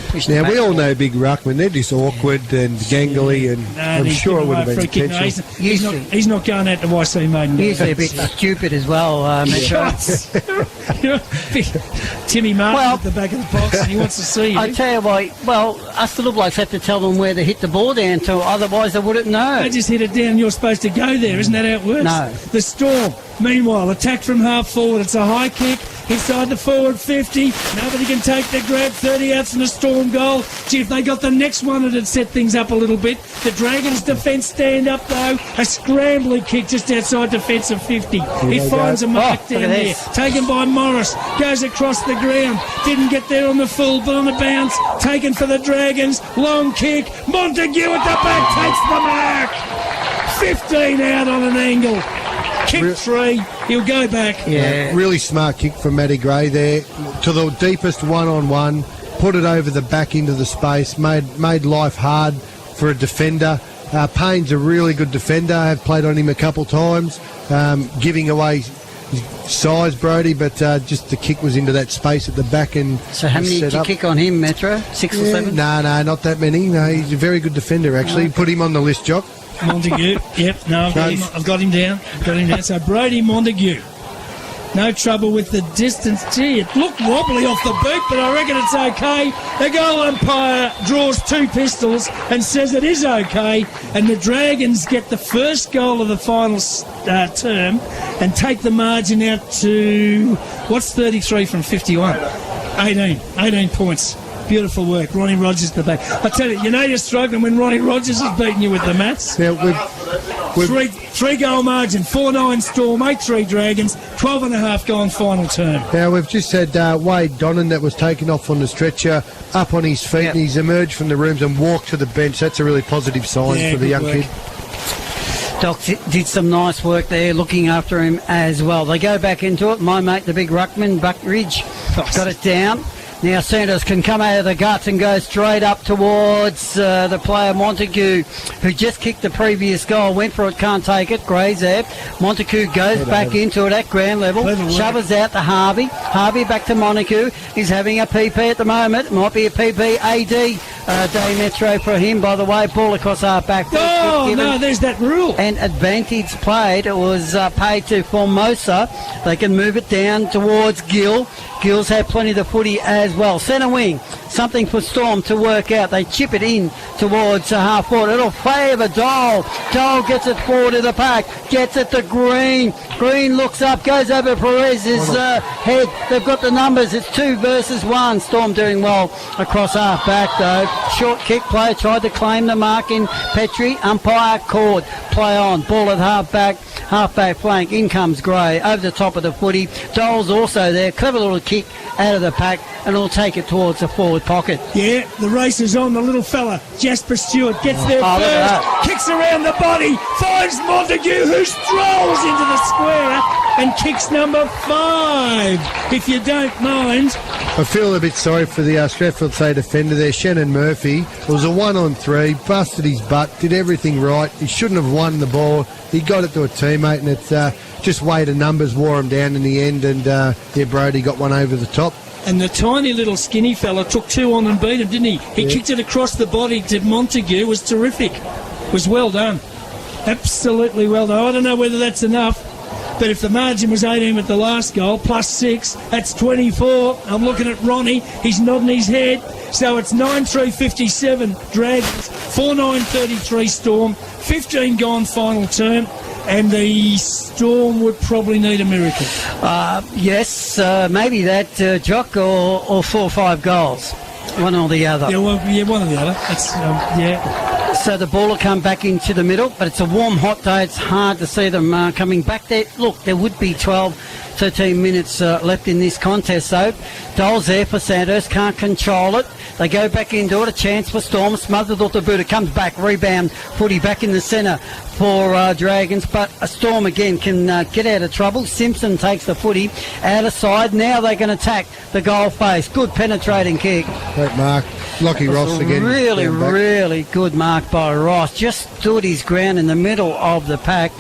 pushed it Now, back. we all know big ruckman. They're just awkward and gangly, and I'm sure it would have been intentional. He's not going out to YC Maiden. Usually a bit stupid as well, Metro. Timmy Martin at the back of the box, and he wants to see you. I tell you what, us little blokes have to tell them where to hit the ball down to, otherwise they wouldn't know. They just hit it down, you're supposed to go there. Isn't that how it works? No. The Storm, meanwhile, attack from half forward. It's a high kick inside the forward 50. Nobody can take the grab. 30 outs from the Storm goal. Gee, if they got the next one, it'd set things up a little bit. The Dragons' defence stand up, though. A scrambling kick just outside defensive 50. He finds a mark down there. Taken by Morris. Goes across the ground. Didn't get there on the full, but on the bounce. Taken for the Dragons. Long kick. Montague at the back takes the mark. 15 out on an angle. Kick 3, he'll go back. Yeah, really smart kick from Matty Gray there to the deepest one-on-one, put it over the back into the space, made life hard for a defender. Payne's a really good defender. I've played on him a couple times, giving away his size, Brody, but just the kick was into that space at the back. And so how many did you kick on him, Metro? 6 or 7? No, not that many. No, he's a very good defender, actually. Put him on the list, Jock. Montague, yep, no, I've got him down. So Brody Montague. No trouble with the distance. Gee, it looked wobbly off the boot, but I reckon it's okay. The goal umpire draws 2 pistols and says it is okay, and the Dragons get the first goal of the final term and take the margin out to, what's 33 from 51? 18 points. Beautiful work. Ronnie Rogers the back. I tell you, you're struggling when Ronnie Rogers is beating you with the maths. Now, Three goal margin, 4-9 Storm, 8-3 Dragons, 12.5 gone final term. Now, we've just had Wade Donnan that was taken off on the stretcher, up on his feet, and he's emerged from the rooms and walked to the bench. That's a really positive sign for the young kid. Doc did some nice work there looking after him as well. They go back into it. My mate, the big ruckman, Buckridge, got it down. Now Sanders can come out of the guts and go straight up towards the player Montague, who just kicked the previous goal. Went for it, can't take it. Grazer. Montague goes back into it at ground level. Shovels out to Harvey. Harvey back to Montague. He's having a PP at the moment. Might be a PP AD day metro for him, by the way. Ball across our back. Oh, no, there's that rule. And advantage played. It was paid to Formosa. They can move it down towards Gill. Gill's had plenty of the footy as well. Centre wing, something for Storm to work out. They chip it in towards half forward. It'll favour Dole. Dole gets it forward to the pack, gets it to Green. Green looks up, goes over Perez's head. They've got the numbers. It's 2 versus 1. Storm doing well across half back though. Short kick player tried to claim the mark in Petrie. Umpire called. Play on. Ball at half back flank. In comes Gray over the top of the footy. Dole's also there. Clever little kick out of the pack, and it'll take it towards the forward pocket. Yeah, the race is on. The little fella, Jasper Stewart, gets there first, kicks around the body, finds Montague, who strolls into the square and kicks number 5, if you don't mind. I feel a bit sorry for the Strathfield State defender there, Shannon Murphy. It was a 1-on-3, busted his butt, did everything right. He shouldn't have won the ball. He got it to a teammate, and it's just weight of numbers wore him down in the end, and Brody got one over the top. And the tiny little skinny fella took 2 on and beat him, didn't he? He kicked it across the body to Montague. It was terrific. It was well done. Absolutely well done. I don't know whether that's enough, but if the margin was 18 at the last goal, plus 6, that's 24. I'm looking at Ronnie. He's nodding his head. So it's 9-3-57 Dragons, 4-9-33 Storm, 15 gone final term. And the Storm would probably need a miracle. Yes, maybe that, Jock, or 4 or 5 goals. One or the other. Yeah, one or the other. That's, So the ball will come back into the middle, but it's a warm, hot day. It's hard to see them coming back there. Look, there would be 13 minutes left in this contest, though. Dole's there for Sandhurst, can't control it. They go back into it, a chance for Storm, smothered off the boot. It comes back, rebound, footy back in the centre for Dragons, but a Storm again can get out of trouble. Simpson takes the footy out of side. Now they can attack the goal face. Good penetrating kick. Great mark. Lockie Ross again. Really good mark by Ross. Just stood his ground in the middle of the pack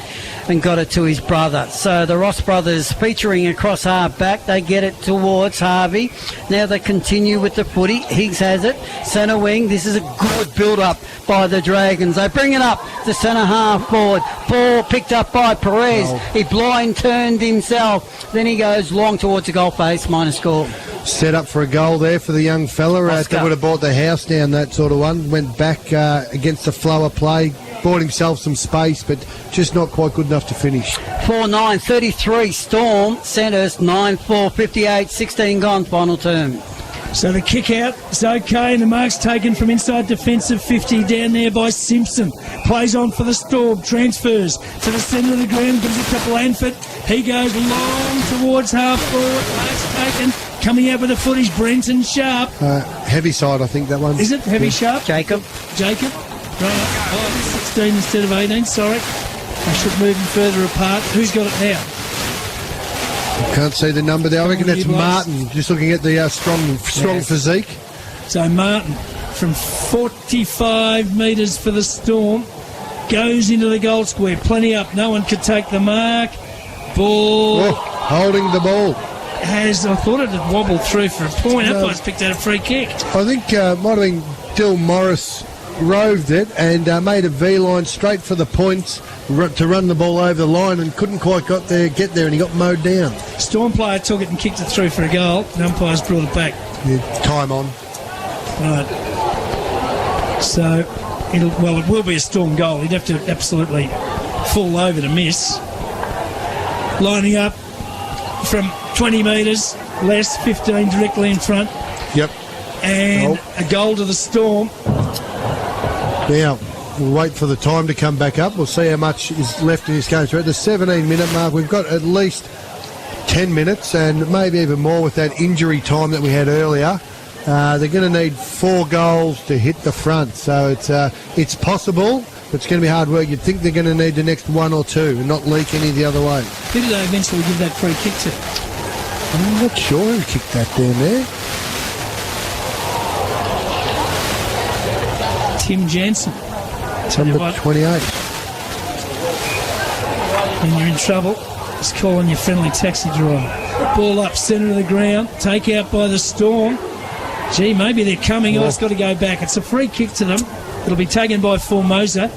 and got it to his brother. So the Ross brothers featuring across half back. They get it towards Harvey. Now they continue with the footy. Higgs has it. Centre wing. This is a good build-up by the Dragons. They bring it up to centre half forward. Ball picked up by Perez. Oh. He blind turned himself. Then he goes long towards the goal face. Minor score. Set up for a goal there for the young fella. That would have brought the house down, that sort of one. Went back against the flow of play. Bought himself some space, but just not quite good enough to finish. 4-9-33 Storm. Sandhurst 9-4-58. 16 gone final term. So the kick out is okay, and the mark's taken from inside defensive 50 down there by Simpson. Plays on for the Storm, transfers to the centre of the ground, gives it to Blanford. He goes long towards half forward. Mark's taken. Coming out with the footage, Brenton Sharp. Heavy side, I think that one. Is it Heavy Sharp? Jacob. Right. 16 instead of 18, sorry. I should move them further apart. Who's got it now? Can't see the number there. I reckon that's Martin, just looking at the strong physique. So Martin, from 45 metres for the Storm, goes into the goal square. Plenty up. No one could take the mark. Ball. Holding the ball. I thought it had wobbled through for a point. Umpire's picked out a free kick. I think might have been Dill Morris roved it and made a V-line straight for the points to run the ball over the line and couldn't quite get there, and he got mowed down. Storm player took it and kicked it through for a goal. The umpires brought it back. Yeah, time on. Right. So, it will be a Storm goal. He'd have to absolutely fall over to miss. Lining up from 20 metres, less, 15 directly in front. Yep. And a goal to the Storm. Now, we'll wait for the time to come back up. We'll see how much is left in this game. So at the 17-minute mark, we've got at least 10 minutes and maybe even more with that injury time that we had earlier. They're going to need 4 goals to hit the front. So it's possible, but it's going to be hard work. You'd think they're going to need the next 1 or 2 and not leak any the other way. Who did they eventually give that free kick to? I'm not sure who kicked that down there. Tim Jansen. Number 28. When you're in trouble, just call on your friendly taxi driver. Ball up centre of the ground, take out by the Storm. Gee, maybe they're coming. Oh, it's got to go back. It's a free kick to them. It'll be taken by Formosa,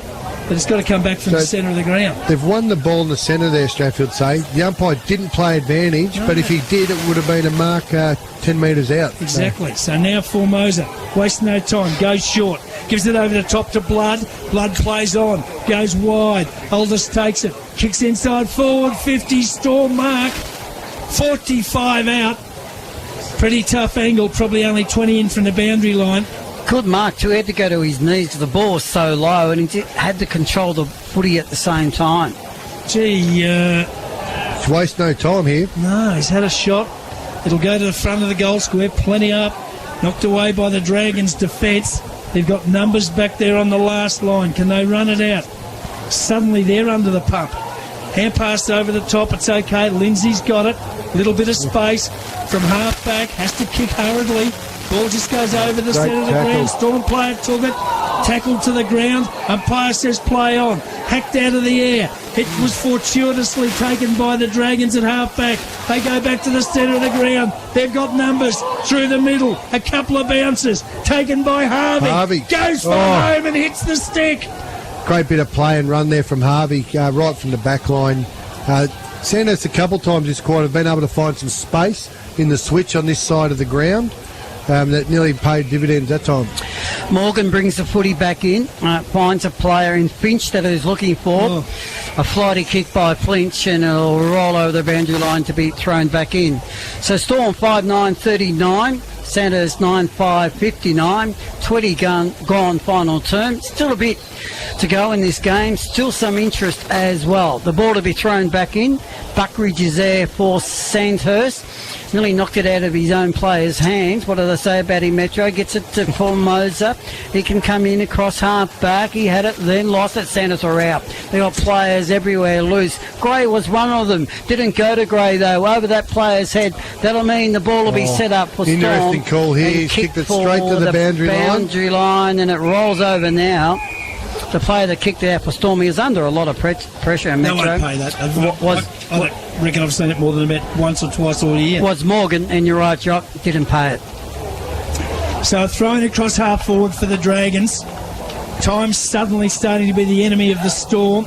but it's got to come back from the centre of the ground. They've won the ball in the centre there, Stratfield say. The umpire didn't play advantage, but if he did, it would have been a mark 10 metres out. Exactly. So now Formosa, waste no time, goes short, gives it over the top to Blood. Blood plays on, goes wide. Aldous takes it, kicks inside forward, 50, Storm mark, 45 out. Pretty tough angle, probably only 20 in from the boundary line. Good mark too. He had to go to his knees because the ball was so low, and he had to control the footy at the same time. Gee, It's waste no time here. No, he's had a shot. It'll go to the front of the goal square, plenty up. Knocked away by the Dragons' defence. They've got numbers back there on the last line. Can they run it out? Suddenly they're under the pump. Hand pass over the top, it's okay. Lindsay's got it. Little bit of space from half back. Has to kick hurriedly. Ball just goes over the centre of the ground. Storm player took it. Tackled to the ground. Umpire says play on. Hacked out of the air. It was fortuitously taken by the Dragons at half back. They go back to the centre of the ground. They've got numbers through the middle. A couple of bounces. Taken by Harvey. Goes for home and hits the stick. Great bit of play and run there from Harvey, right from the back line. Sandhurst a couple of times this quarter have been able to find some space in the switch on this side of the ground. That nearly paid dividends that time. Morgan brings the footy back in, finds a player in Finch that he's looking for. A flighty kick by Finch, and it'll roll over the boundary line to be thrown back in. So Storm 5-9-39, Sandhurst 9-5-59, 20 gone final term. Still a bit to go in this game, still some interest as well. The ball to be thrown back in. Buckridge is there for Sandhurst. Nearly knocked it out of his own player's hands. What do they say about him, Metro? Gets it to Formosa. He can come in across half back. He had it, then lost it. Sandhurst are out. They got players everywhere loose. Gray was one of them. Didn't go to Gray though. Over that player's head. That'll mean the ball will be set up for Storm. Interesting call here. He's kicked it straight to the boundary line, and it rolls over now. The player that kicked it out for Storm, he was under a lot of pressure. No one pay that. I reckon I've seen it more than about once or twice all year. Was Morgan, and you're right, Jock, didn't pay it. So thrown across half forward for the Dragons. Time suddenly starting to be the enemy of the Storm.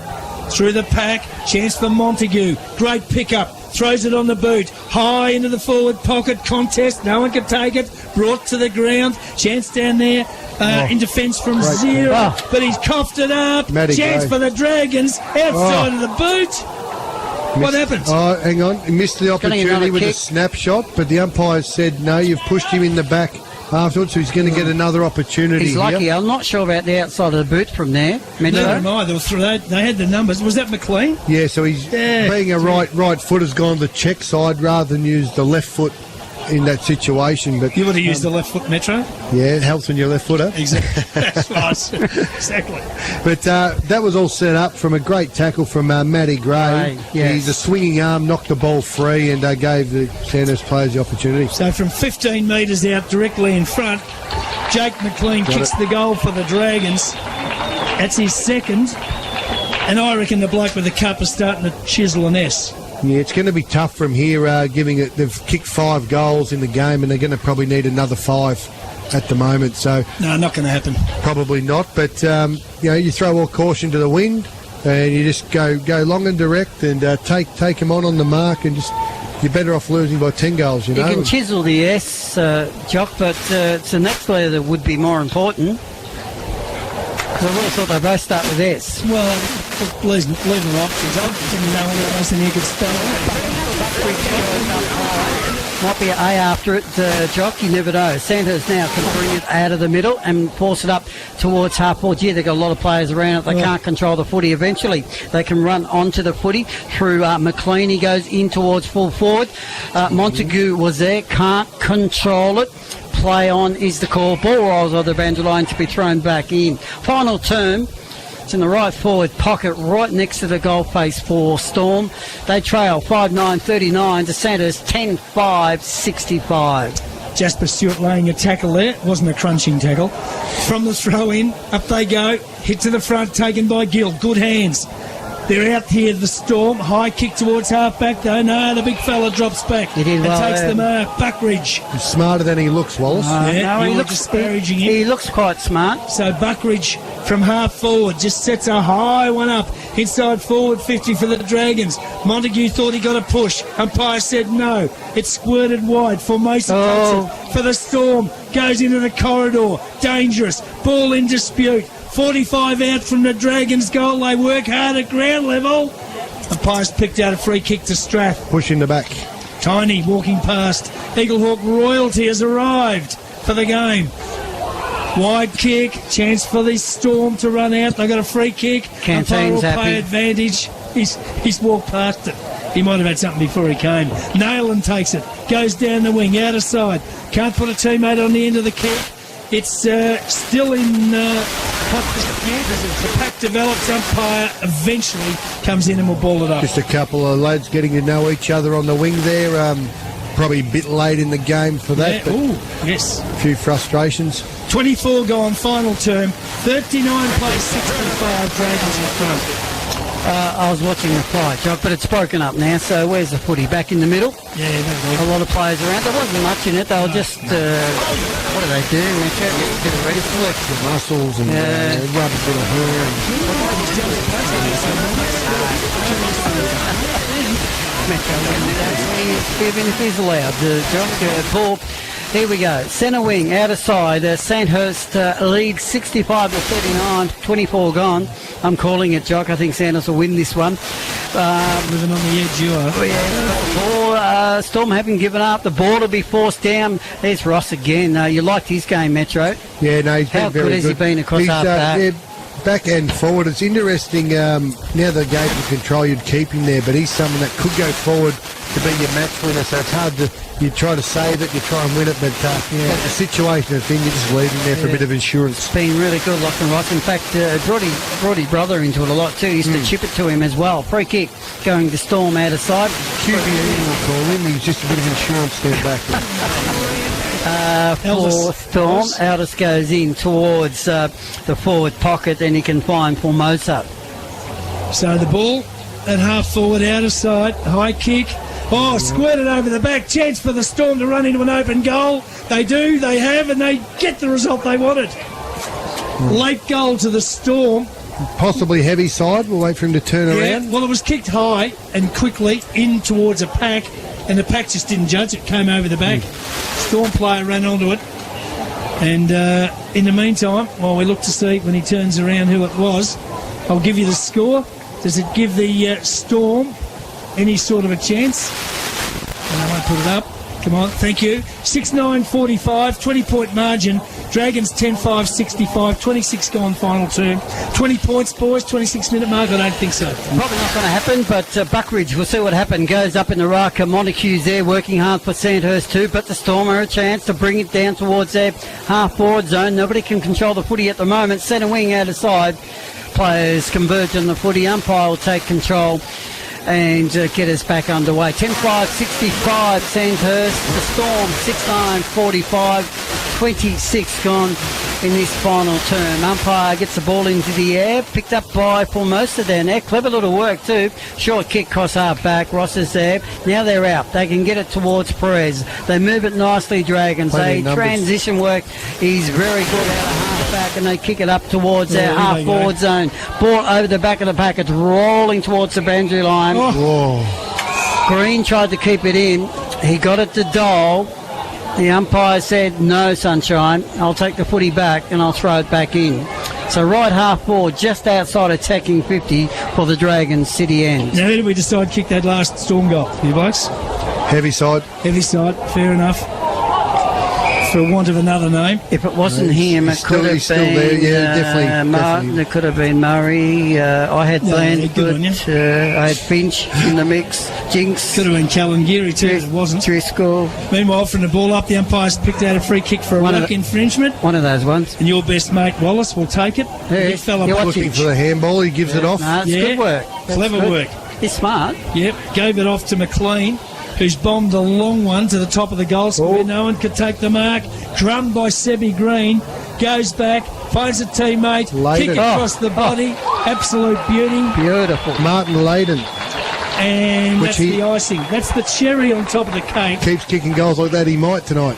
Through the pack, chance for Montague. Great pickup. Throws it on the boot. High into the forward pocket. Contest. No one can take it. Brought to the ground. Chance down there in defence from Zero. But he's coughed it up. Chance for the Dragons. Outside of the boot. What happened? Oh, hang on. He missed the opportunity with a snapshot, but the umpire said, no, you've pushed him in the back afterwards, so he's going to get another opportunity. He's lucky. Here. I'm not sure about the outside of the boot from there. Never mind. They had the numbers. Was that McLean? Yeah, so he's being a right foot has gone the check side rather than use the left foot in that situation. But you would have used the left foot, Metro. Yeah, it helps when you're left footer. Exactly. That's right. Exactly. But that was all set up from a great tackle from Matty Gray. The swinging arm knocked the ball free and gave the Sandhurst players the opportunity. So from 15 metres out directly in front, Jake McLean kicks the goal for the Dragons. That's his second. And I reckon the bloke with the cup is starting to chisel an S. Yeah, it's going to be tough from here. They've kicked 5 goals in the game, and they're going to probably need another 5 at the moment. So No, not going to happen. probably not. But you throw all caution to the wind, and you just go long and direct, and take them on the mark, and just you're better off losing by 10 goals. You You know. can chisel the S, Jock, but it's the next letter that would be more important. 'Cause I would have thought they both start with S. Well, leave them options. I didn't know anyone else in here could spell Might be an A after it, Jock, you never know. Sandhurst now can bring it out of the middle and force it up towards half forward. Yeah, they've got a lot of players around it. They can't control the footy. Eventually, they can run onto the footy through McLean. He goes in towards full forward. Montague was there, can't control it. Play on is the call. Ball rolls on the boundary line to be thrown back in. Final term. It's in the right forward pocket, right next to the goal face for Storm. They trail 5-9-39 to Sandhurst 10-5-65. Jasper Stewart laying a tackle there. It wasn't a crunching tackle. From the throw in, up they go. Hit to the front, taken by Gill. Good hands. They're out here, the Storm. High kick towards half-back, though. No, the big fella drops back. He did well, takes the mark. Buckridge. He's smarter than he looks, Wallace. Yeah, No, you he were looks disparaging him. He looks quite smart. So Buckridge from half forward just sets a high one up. Inside forward 50 for the Dragons. Montague thought he got a push. Umpire said no. It squirted wide. Formosa takes it for the Storm. Goes into the corridor. Dangerous. Ball in dispute. 45 out from the Dragons' goal. They work hard at ground level. Umpire's picked out a free kick to Strath. Push in the back. Tiny walking past. Eaglehawk royalty has arrived for the game. Wide kick, chance for the Storm to run out. They got a free kick. Canteen's Umpire will happy. play advantage. He's walked past it. He might have had something before he came. Nayland takes it, goes down the wing, out of side. Can't put a teammate on the end of the kick. It's still in the pack develops. Umpire eventually comes in and will ball it up. Just a couple of lads getting to know each other on the wing there. Probably a bit late in the game for that, but Ooh, yes. a few frustrations. 24 gone, final term. 39 plays, 65 Dragons in front. I was watching the fight, Jock, but it's broken up now. So where's the footy? Back in the middle. Yeah, that'll A lot of players around. There wasn't much in it. They were just, what do they do? They get a bit of ready Flex the muscles and Yeah. rub a bit of hair. If he's allowed, Jock. Ball. Here we go. Centre wing, out of side. Sandhurst leads 65-39. 24 gone. I'm calling it, Jock. I think Sandhurst will win this one. Living on the edge, you are. Storm haven't given up. The ball will be forced down. There's Ross again. You liked his game, Metro. Yeah, no, he's been How very good has he been across He's, half back? yeah, back and forward. It's interesting. Now the game's in control, you'd keep him there, but he's someone that could go forward to be your match winner. So it's hard to. You try to save it, you try and win it, but that's the situation of thing. You just leave him there for a bit of insurance. It's been really good, Lachlan Ross. In fact, brought his brother into it a lot too. He used to chip it to him as well. Free kick going to Storm out of side. QBE will call him. He's just a bit of insurance there back. For Elders. Storm, Aldous goes in towards the forward pocket, and he can find Formosa. So the ball at half forward, out of sight. High kick. Oh, squirted over the back. Chance for the Storm to run into an open goal. They do, they have, and they get the result they wanted. Late goal to the Storm. Possibly heavy side. We'll wait for him to turn Yeah, around. well, it was kicked high and quickly in towards a pack, and the pack just didn't judge it. Came over the back. Storm player ran onto it. And in the meantime, while we look to see when he turns around who it was, I'll give you the score. Does it give the Storm any sort of a chance? And I won't put it up. Come on, thank you. 6-9-45, 20-point margin. Dragons 10-5-65, 26 gone final term. 20 points, boys, 26-minute mark. I don't think so. Probably not going to happen, but Buckridge, we'll see what happens. Goes up in the ruck. Montague's there working hard for Sandhurst too, but the Storm are a chance to bring it down towards their half-forward zone. Nobody can control the footy at the moment. Centre wing out of side. Players converge on the footy. Umpire will take control and get us back underway. 10-5-65 Sandhurst. The Storm 6-9-45. 26 gone. in this final term. Umpire gets the ball into the air, picked up by Formosa down there. Clever little work too. Short kick cross half back. Ross is there. Now they're out. They can get it towards Perez. They move it nicely, Dragons. They transition work is very good out of half back, and they kick it up towards their half forward zone. Ball over the back of the pack. It's rolling towards the boundary line. Green tried to keep it in. He got it to Dole. The umpire said, no, sunshine, I'll take the footy back and I'll throw it back in. So right half forward, just outside attacking 50 for the Dragons City end. Now, who did we decide kicked that last Storm goal? You blokes? Heavy side. Heavy side, fair enough. For want of another name. If it wasn't him, it could have been there. Yeah, definitely, Martin, it could have been Murray. I had Blandford, I had Finch in the mix, Jinx. Could have been Calangiri too, but it wasn't. Driscoll. Meanwhile, from the ball up, the umpire's picked out a free kick for a work infringement. One of those ones. And your best mate, Wallace, will take it. Yeah, looking for the handball, he gives it off. No, it's good work. Clever work. He's smart. Yep, gave it off to McLean, who's bombed a long one to the top of the goal square. No one could take the mark. Drummed by Sebi Green. Goes back, finds a teammate. Layden. Kick across the body. Absolute beauty. Beautiful. Martin Layden. And that's the icing. That's the cherry on top of the cake. Keeps kicking goals like that, he might tonight.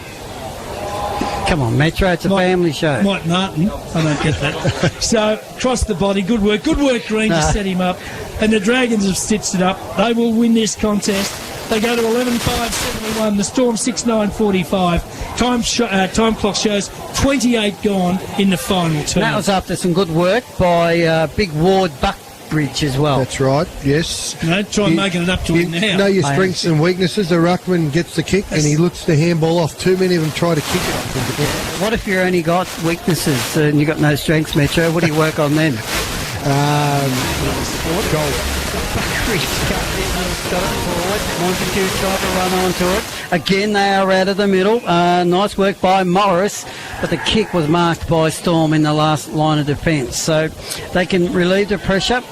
Come on, Metro, it's a family show. Mike Martin. I don't get that. So, cross the body. Good work. Good work, Green, to set him up. And the Dragons have stitched it up. They will win this contest. They go to 11.5.71. The Storm 6.9.45. Time clock shows 28 gone in the final term. That was after some good work by Big Ward Buckbridge as well. That's right, yes. Try making it up to him now. You know your strengths and weaknesses. The ruckman gets the kick and he looks the handball off. Too many of them try to kick it. What if you only got weaknesses and you got no strengths, Metro? What do you work on then? Goal. Got it forward. Montague tried to run onto it. Again, they are out of the middle. Nice work by Morris, but the kick was marked by Storm in the last line of defence. So they can relieve the pressure.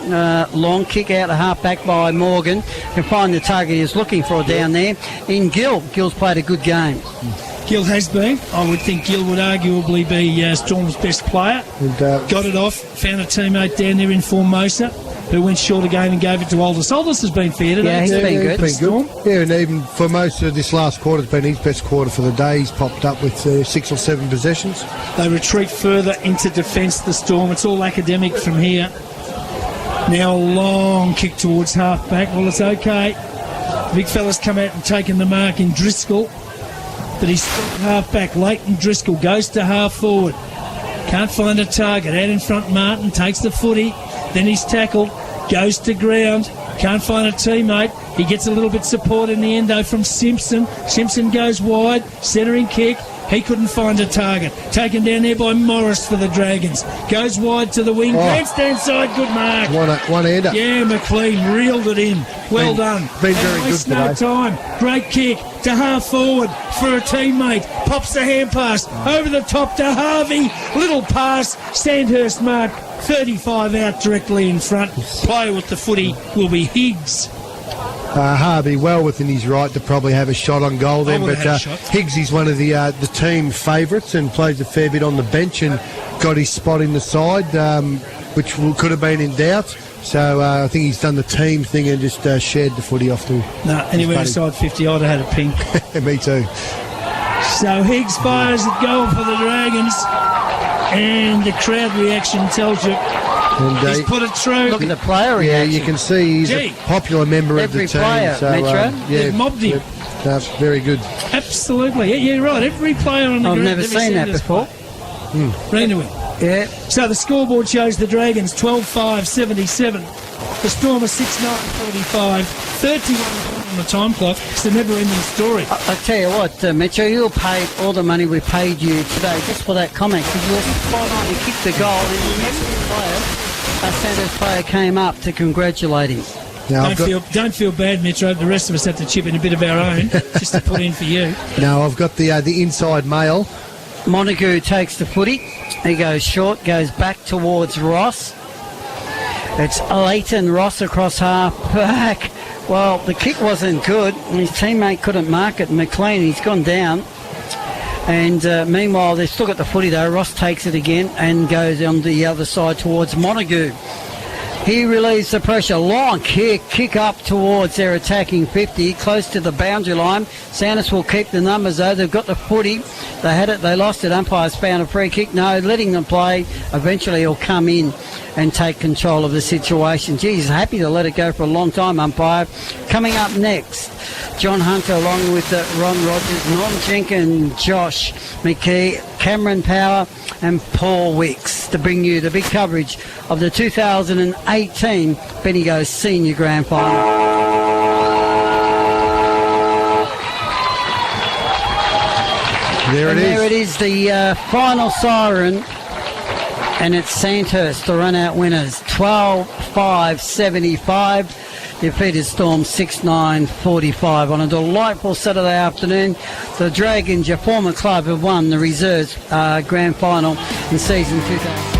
Long kick out of half back by Morgan. Can find the target he is looking for down there in Gill. Gill's played a good game. Gill has been. I would think Gill would arguably be Storm's best player. Got it off. Found a teammate down there in Formosa, who went short again and gave it to Aldous. Aldous has been fair today. Yeah, he's been good. Yeah, and even for most of this last quarter, it's been his best quarter for the day. He's popped up with 6 or 7 possessions. They retreat further into defence, the Storm. It's all academic from here. Now a long kick towards half-back. Well, it's okay. The big fella's come out and taken the mark in Driscoll, but he's stopped half-back. Leighton Driscoll goes to half-forward. Can't find a target. Out in front, Martin takes the footy. Then he's tackled, goes to ground, can't find a teammate. He gets a little bit support in the endo from Simpson. Simpson goes wide, centering kick. He couldn't find a target. Taken down there by Morris for the Dragons. Goes wide to the wing. Grandstand side, good mark. One-hander. Yeah, McLean reeled it in. Well done. Been very good today. No time. Great kick to half forward for a teammate. Pops the hand pass over the top to Harvey. Little pass. Sandhurst mark. 35 out directly in front. Player with the footy will be Higgs. Harvey well within his right to probably have a shot on goal then, but Higgs is one of the team favourites and plays a fair bit on the bench and got his spot in the side, which could have been in doubt. So I think he's done the team thing and just shared the footy off to anywhere inside 50, I'd have had a pink. Me too. So Higgs fires at goal for the Dragons, and the crowd reaction tells you he's put it through. Look at the player reaction. Yeah, you can see he's a popular member of the team. Every player, Metro. They've mobbed him. Very good. Absolutely. Yeah, you're right. Every player on the ground. I've never seen that before. Anyway. Yeah. So the scoreboard shows the Dragons 12-5-77. The Storm are 6-9-45. 31 on the time clock. It's a never-ending story. I tell you what, Metro, you'll pay all the money we paid you today just for that comment, because you were spot on. You kicked the goal, and every player, a Sanders player, came up to congratulate him. Now don't feel bad, Metro. The rest of us have to chip in a bit of our own just to put in for you. No, I've got the inside mail. Montague takes the footy. He goes short, goes back towards Ross. It's Leighton Ross across half back. Well, the kick wasn't good. His teammate couldn't mark it. McLean, he's gone down. And meanwhile, they've still got the footy though. Ross takes it again and goes on the other side towards Montague. He relieves the pressure. Long kick up towards their attacking 50, close to the boundary line. Sanders will keep the numbers though. They've got the footy. They had it, they lost it. Umpires found a free kick. No, letting them play. Eventually he'll come in and take control of the situation. Gee, he's happy to let it go for a long time, umpire. Coming up next, John Hunter along with Ron Rogers, Norm Jenkins, Josh McKee, Cameron Power and Paul Wicks to bring you the big coverage of the 2018 Bendigo Senior Grand Final. There it is, the final siren, and it's Sandhurst, the run-out winners, 12-5-75. Defeated Storm 6-9-45 on a delightful Saturday afternoon. The Dragons, your former club, have won the Reserves Grand Final in season 2000.